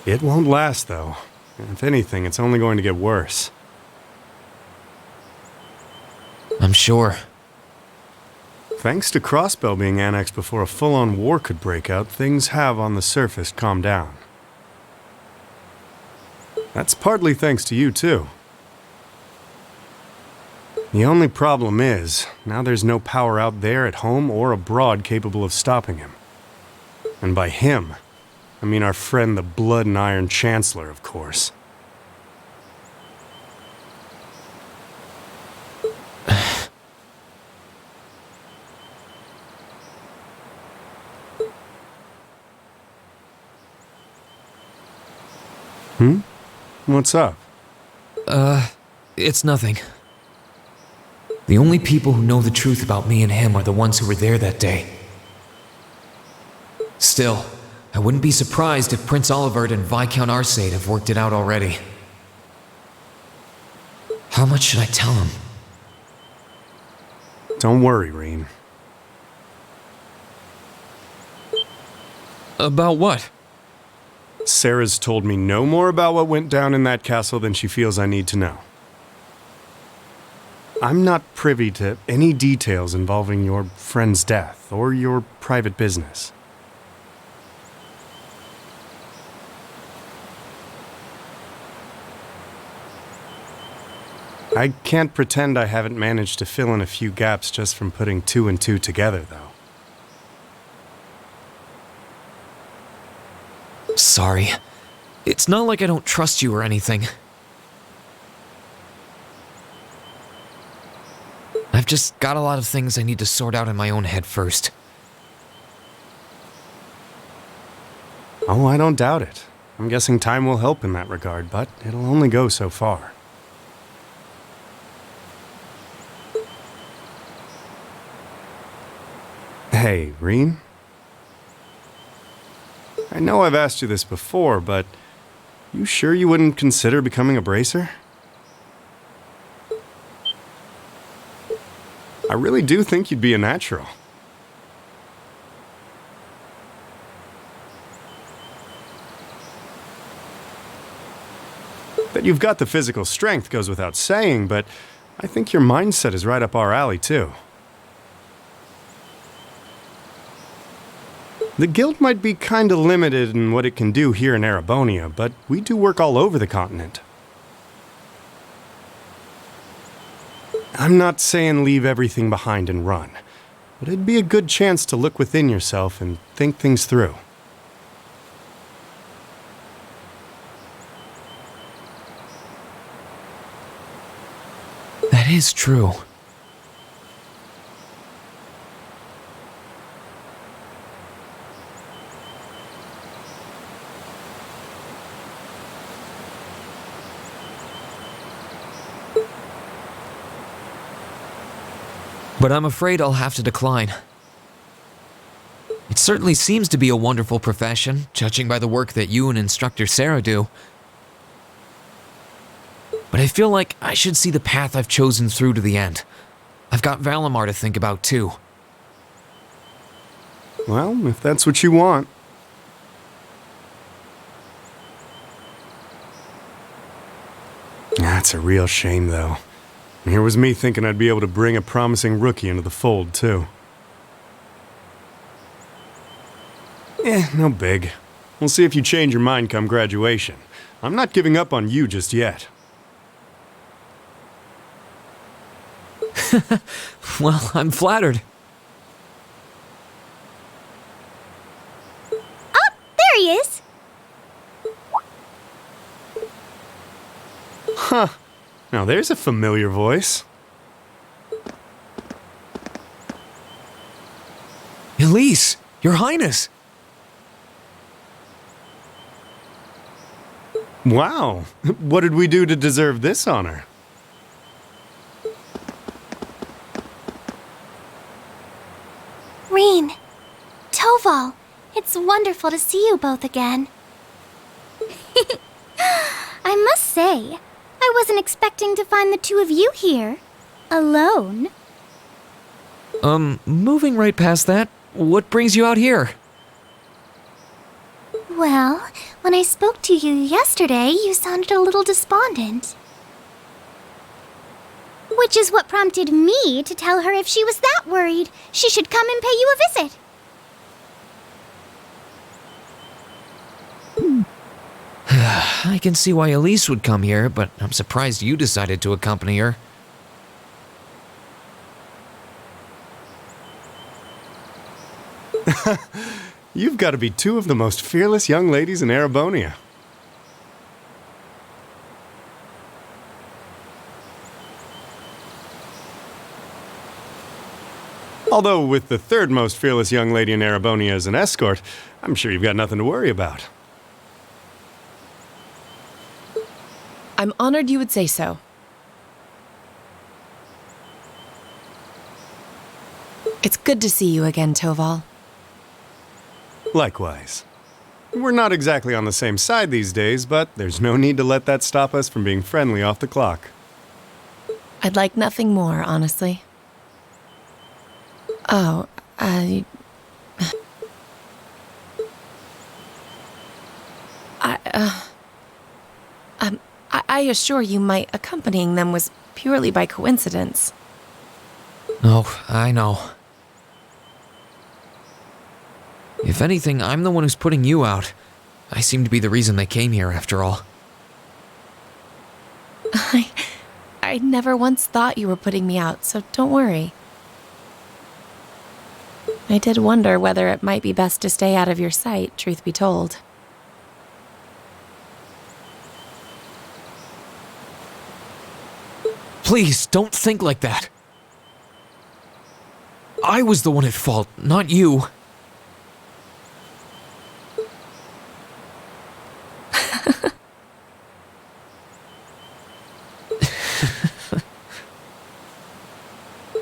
It won't last, though. If anything, it's only going to get worse. I'm sure. Thanks to Crossbell being annexed before a full-on war could break out, things have, on the surface, calmed down. That's partly thanks to you, too. The only problem is, now there's no power out there at home or abroad capable of stopping him. And by him, I mean our friend the Blood and Iron Chancellor, of course. What's up? It's nothing. The only people who know the truth about me and him are the ones who were there that day. Still, I wouldn't be surprised if Prince Olivert and Viscount Arcade have worked it out already. How much should I tell him? Don't worry, Rean. About what? Sarah's told me no more about what went down in that castle than she feels I need to know. I'm not privy to any details involving your friend's death or your private business. I can't pretend I haven't managed to fill in a few gaps just from putting two and two together, though. Sorry. It's not like I don't trust you or anything. I've just got a lot of things I need to sort out in my own head first. Oh, I don't doubt it. I'm guessing time will help in that regard, but it'll only go so far. Hey, Rean? I know I've asked you this before, but you sure you wouldn't consider becoming a bracer? I really do think you'd be a natural. That you've got the physical strength goes without saying, but I think your mindset is right up our alley, too. The guild might be kinda limited in what it can do here in Erebonia, but we do work all over the continent. I'm not saying leave everything behind and run, but it'd be a good chance to look within yourself and think things through. That is true. But I'm afraid I'll have to decline. It certainly seems to be a wonderful profession, judging by the work that you and Instructor Sarah do. But I feel like I should see the path I've chosen through to the end. I've got Valimar to think about too. Well, if that's what you want. That's a real shame, though. And here was me thinking I'd be able to bring a promising rookie into the fold, too. No big. We'll see if you change your mind come graduation. I'm not giving up on you just yet. Well, I'm flattered. Oh, there he is! Huh. Now there's a familiar voice. Elise, Your Highness! Wow. What did we do to deserve this honor? Rean, Toval, it's wonderful to see you both again. I must say, I wasn't expecting to find the two of you here, alone. Moving right past that, what brings you out here? Well, when I spoke to you yesterday, you sounded a little despondent. Which is what prompted me to tell her if she was that worried, she should come and pay you a visit. I can see why Elise would come here, but I'm surprised you decided to accompany her. You've got to be two of the most fearless young ladies in Erebonia. Although with the third most fearless young lady in Erebonia as an escort, I'm sure you've got nothing to worry about. I'm honored you would say so. It's good to see you again, Toval. Likewise. We're not exactly on the same side these days, but there's no need to let that stop us from being friendly off the clock. I'd like nothing more, honestly. Oh, I assure you my accompanying them was purely by coincidence. Oh, I know. If anything, I'm the one who's putting you out. I seem to be the reason they came here, after all. I never once thought you were putting me out, so don't worry. I did wonder whether it might be best to stay out of your sight, truth be told. Please, don't think like that. I was the one at fault, not you.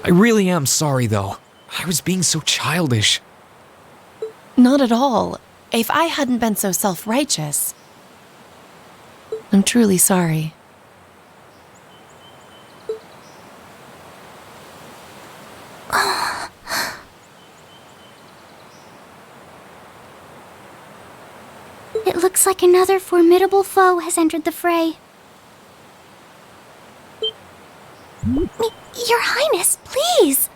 I really am sorry, though. I was being so childish. Not at all. If I hadn't been so self-righteous. I'm truly sorry. It looks like another formidable foe has entered the fray. Your Highness, please!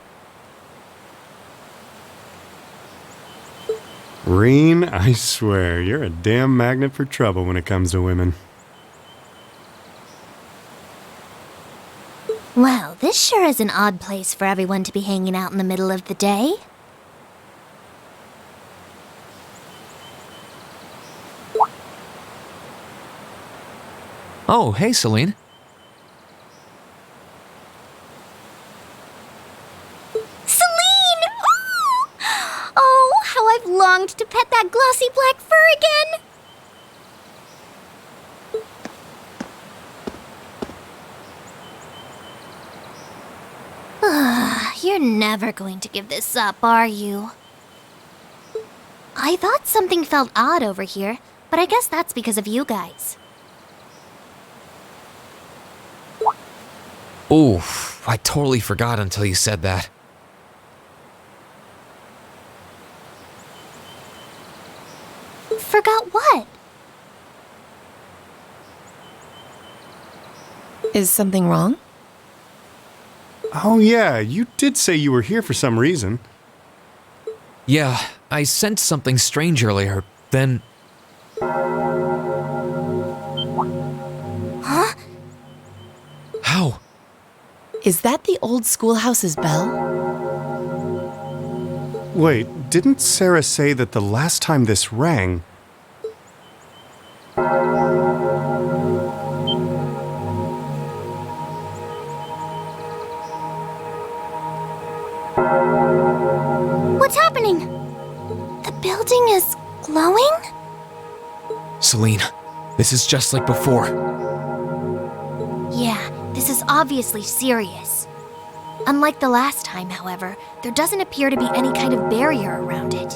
Rean, I swear, you're a damn magnet for trouble when it comes to women. Well, this sure is an odd place for everyone to be hanging out in the middle of the day. Oh, hey, Celine. Celine! Ooh! Oh, how I've longed to pet that glossy black fur again! You're never going to give this up, are you? I thought something felt odd over here, but I guess that's because of you guys. Oof, I totally forgot until you said that. Forgot what? Is something wrong? Oh yeah, you did say you were here for some reason. Yeah, I sensed something strange earlier, then... Huh? How? Is that the old schoolhouse's bell? Wait, didn't Sarah say that the last time this rang... What's happening? The building is glowing? Celine, this is just like before. Yeah, this is obviously serious. Unlike the last time, however, there doesn't appear to be any kind of barrier around it.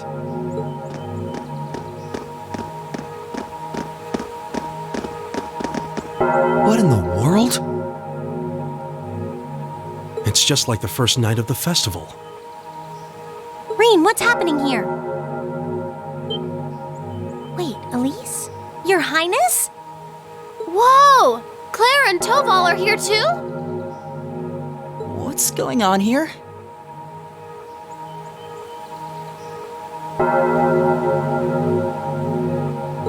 What in the world? It's just like the first night of the festival. Rean, what's happening here? Wait, Elise? Your Highness? Whoa! Claire and Toval are here too? What's going on here?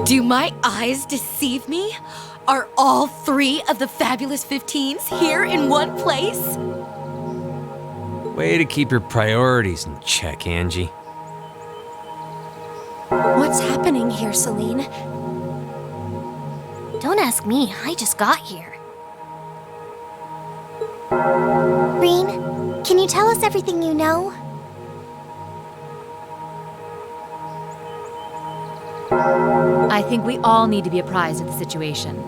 Do my eyes deceive me? Are all 3 of the fabulous 15s here in one place? Way to keep your priorities in check, Angie. What's happening here, Celine? Don't ask me, I just got here. Rean, can you tell us everything you know? I think we all need to be apprised of the situation.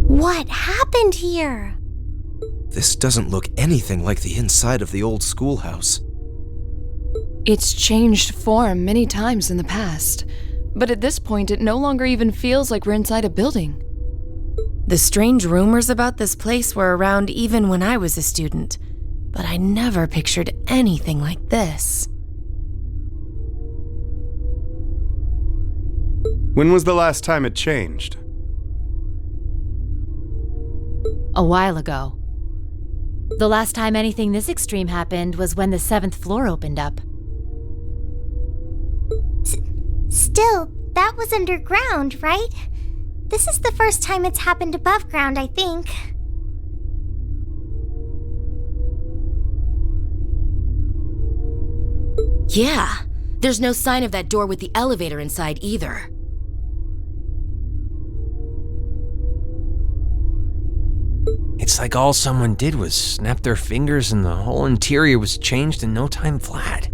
What happened here? This doesn't look anything like the inside of the old schoolhouse. It's changed form many times in the past, but at this point it no longer even feels like we're inside a building. The strange rumors about this place were around even when I was a student, but I never pictured anything like this. When was the last time it changed? A while ago. The last time anything this extreme happened was when the 7th floor opened up. Still, that was underground, right? This is the first time it's happened above ground, I think. Yeah, there's no sign of that door with the elevator inside either. It's like all someone did was snap their fingers and the whole interior was changed in no time flat.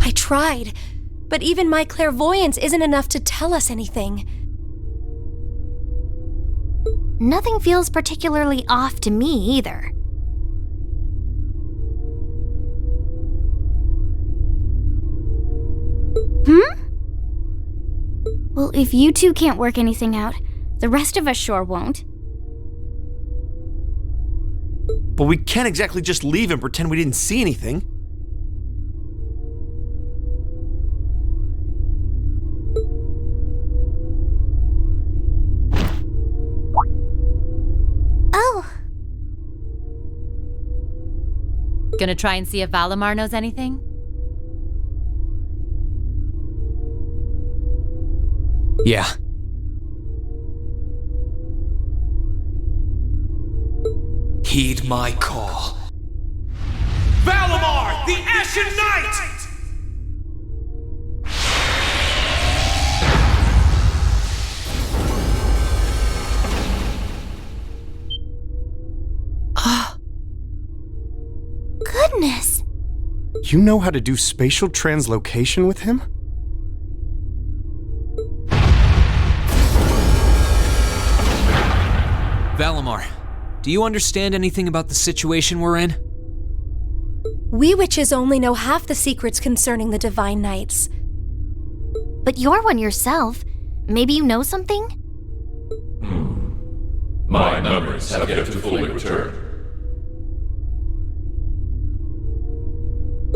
I tried, but even my clairvoyance isn't enough to tell us anything. Nothing feels particularly off to me either. Well, if you two can't work anything out, the rest of us sure won't. But we can't exactly just leave and pretend we didn't see anything. Oh. Gonna try and see if Valimar knows anything? Yeah. Heed my call. Valimar, the Ashen Knight! Goodness. You know how to do spatial translocation with him? Valimar, do you understand anything about the situation we're in? We witches only know half the secrets concerning the Divine Knights. But you're one yourself. Maybe you know something? My memories have yet to fully return.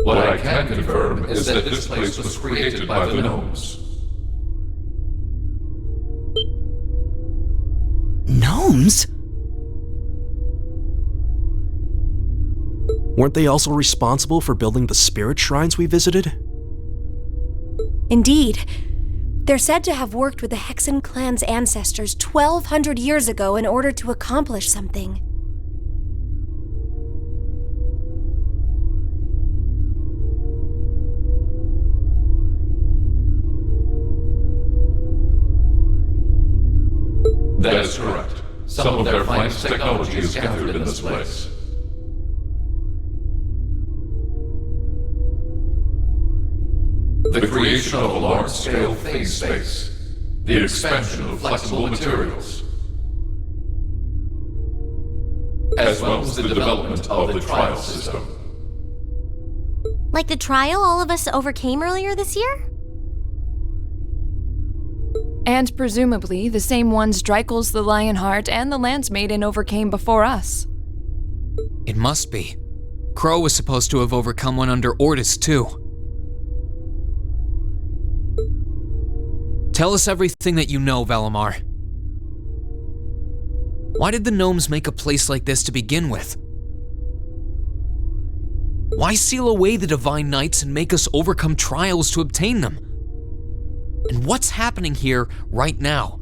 What I can confirm is that this place was created by the gnomes. Gnomes? Weren't they also responsible for building the spirit shrines we visited? Indeed. They're said to have worked with the Hexen clan's ancestors 1,200 years ago in order to accomplish something. That is correct. Some of their finest technology is gathered in this place. The creation of a large-scale phase space, the expansion of flexible materials, as well as the development of the trial system. Like the trial all of us overcame earlier this year? And presumably the same ones Dreikel's the Lionheart and the Lance Maiden overcame before us. It must be. Crow was supposed to have overcome one under Ordis, too. Tell us everything that you know, Valimar. Why did the gnomes make a place like this to begin with? Why seal away the Divine Knights and make us overcome trials to obtain them? And what's happening here right now?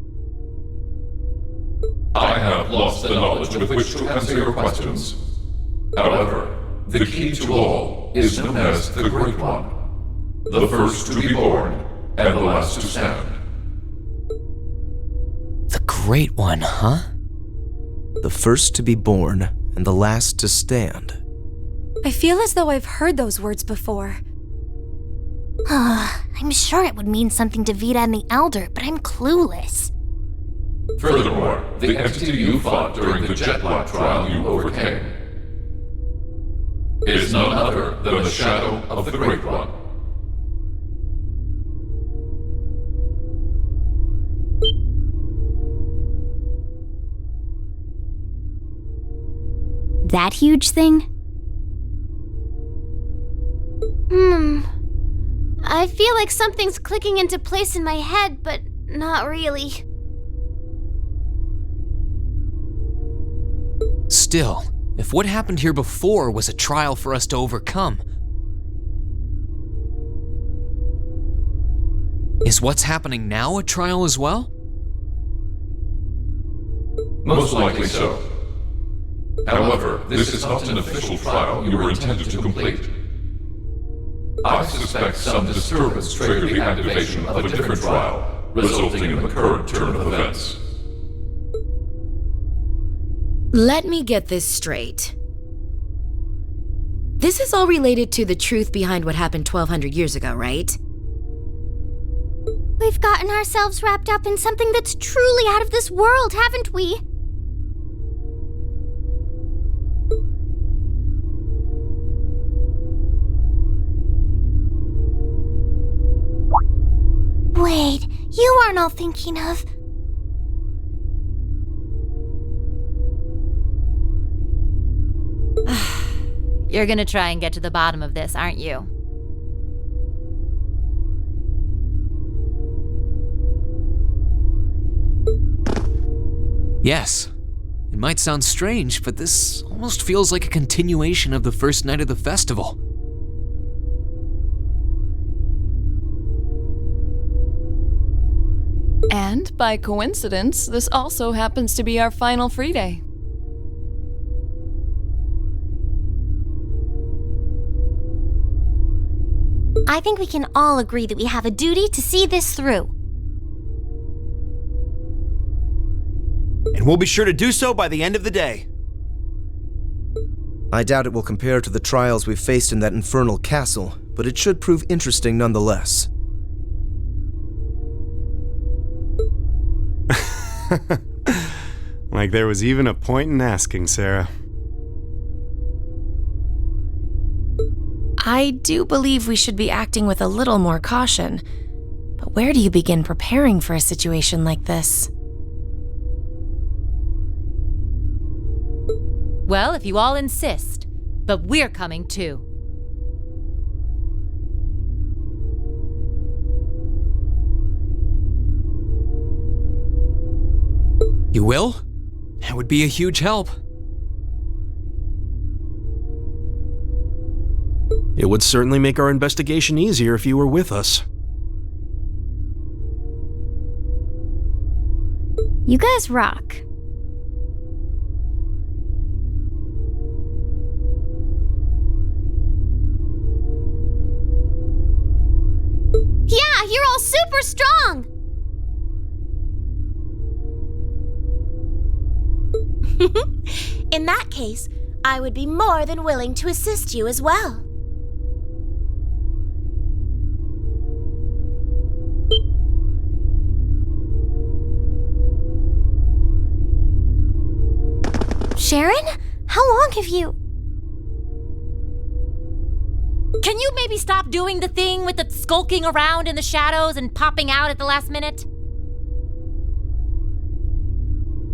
I have lost the knowledge with which to answer your questions. However, the key to all is known as the Great One, the first to be born and the last to stand. The Great One, huh? The first to be born and the last to stand. I feel as though I've heard those words before. I'm sure it would mean something to Vita and the Elder, but I'm clueless. Furthermore, the entity you fought during the Jetblock trial you overcame is none other than the shadow of the Great One. That huge thing? I feel like something's clicking into place in my head, but not really. Still, if what happened here before was a trial for us to overcome, is what's happening now a trial as well? Most likely so. However, this is not an official trial you were intended to complete. I suspect some disturbance triggered the activation of a different trial, resulting in the current turn of events. Let me get this straight. This is all related to the truth behind what happened 1,200 years ago, right? We've gotten ourselves wrapped up in something that's truly out of this world, haven't we? Wait, you aren't all thinking of... You're gonna try and get to the bottom of this, aren't you? Yes. It might sound strange, but this almost feels like a continuation of the first night of the festival. And by coincidence, this also happens to be our final free day. I think we can all agree that we have a duty to see this through. And we'll be sure to do so by the end of the day. I doubt it will compare to the trials we've faced in that infernal castle, but it should prove interesting nonetheless. Like there was even a point in asking, Sarah. I do believe we should be acting with a little more caution. But where do you begin preparing for a situation like this? Well, if you all insist, but we're coming too. You will? That would be a huge help. It would certainly make our investigation easier if you were with us. You guys rock. Yeah, you're all super strong! In that case, I would be more than willing to assist you as well. Sharon? How long have you... Can you maybe stop doing the thing with the skulking around in the shadows and popping out at the last minute?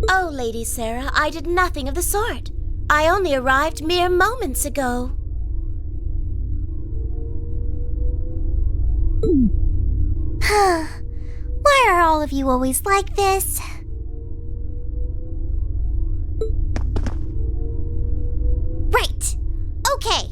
Oh, Lady Sarah, I did nothing of the sort. I only arrived mere moments ago. Why are all of you always like this? Right. Okay.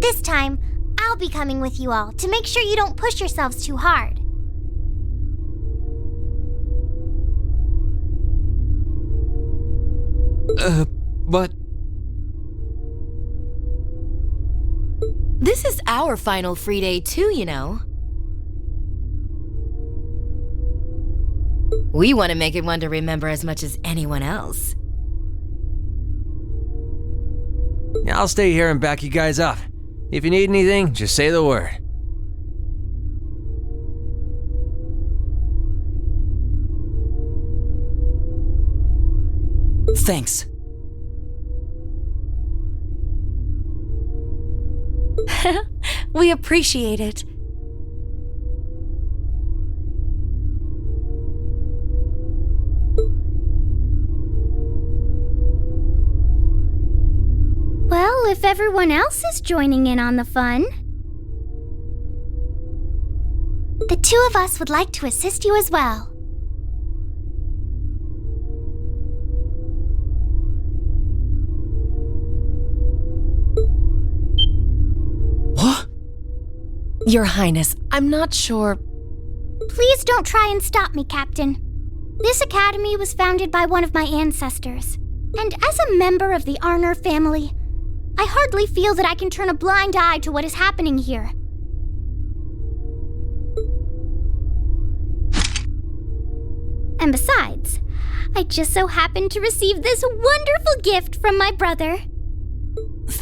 This time, I'll be coming with you all to make sure you don't push yourselves too hard. But... This is our final free day too, you know. We want to make it one to remember as much as anyone else. Yeah, I'll stay here and back you guys up. If you need anything, just say the word. Thanks. We appreciate it. Well, if everyone else is joining in on the fun, the two of us would like to assist you as well. What? Your Highness, I'm not sure. Please don't try and stop me, Captain. This academy was founded by one of my ancestors, and as a member of the Arner family, I hardly feel that I can turn a blind eye to what is happening here. And besides, I just so happened to receive this wonderful gift from my brother.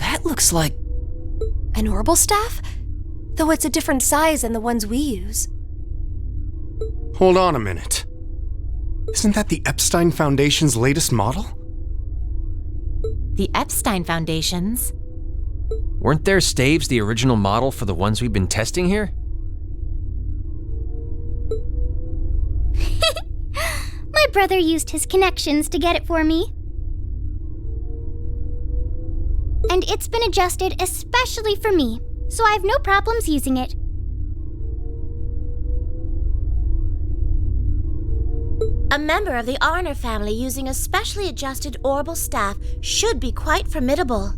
That looks like... An orbital staff? Though it's a different size than the ones we use. Hold on a minute. Isn't that the Epstein Foundation's latest model? The Epstein Foundations? Weren't their staves the original model for the ones we've been testing here? My brother used his connections to get it for me. And it's been adjusted especially for me, so I have no problems using it. A member of the Arner family using a specially adjusted orbital staff should be quite formidable.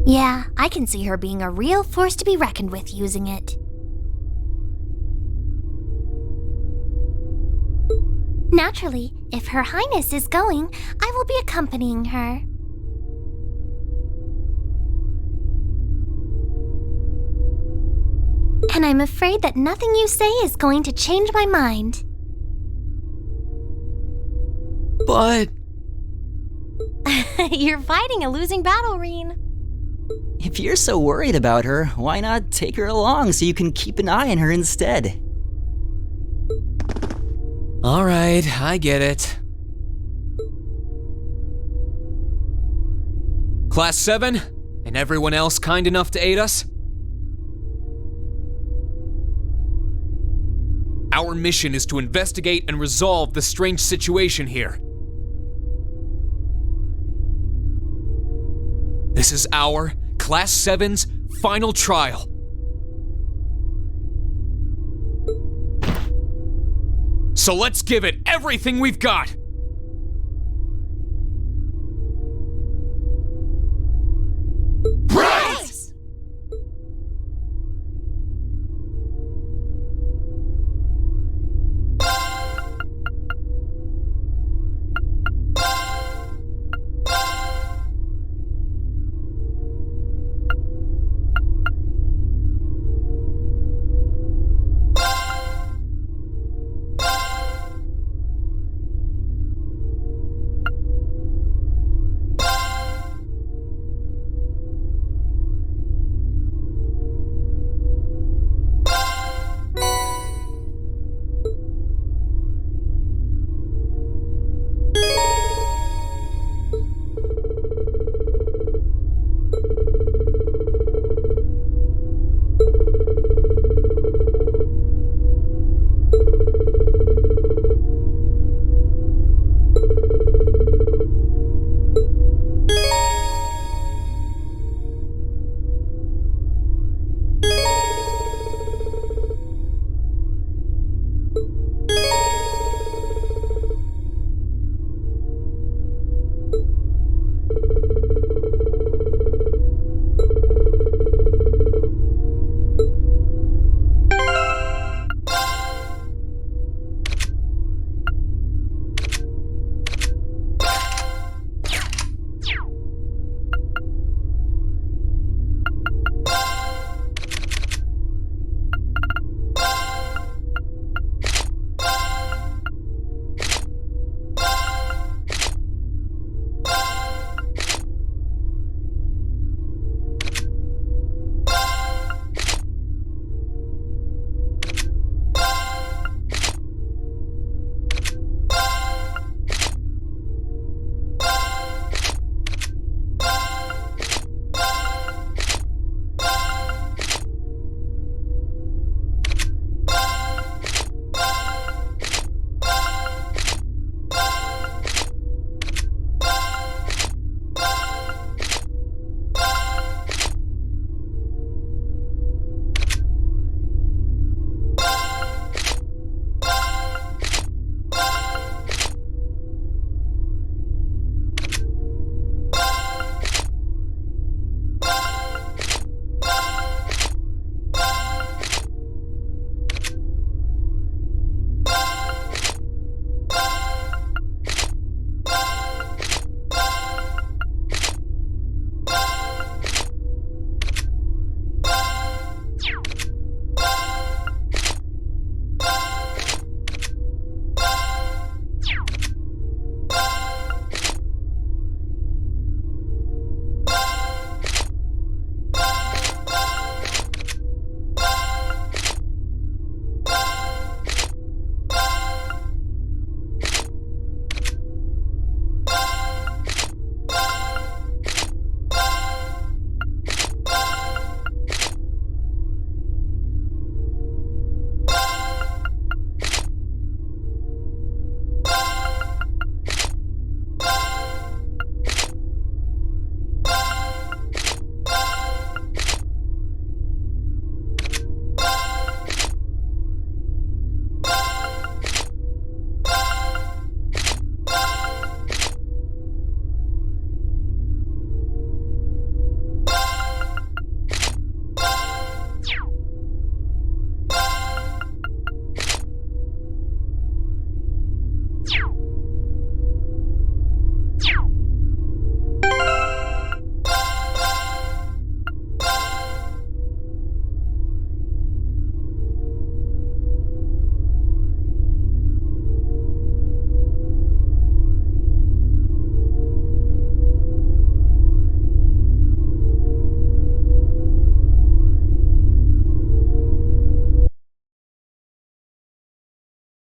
Yeah, I can see her being a real force to be reckoned with using it. Naturally, if Her Highness is going, I will be accompanying her. And I'm afraid that nothing you say is going to change my mind. But... You're fighting a losing battle, Rean. if you're so worried about her, why not take her along so you can keep an eye on her instead? All right, I get it. Class 7, and everyone else kind enough to aid us? Our mission is to investigate and resolve the strange situation here. This is our, Class 7's, final trial. So let's give it everything we've got!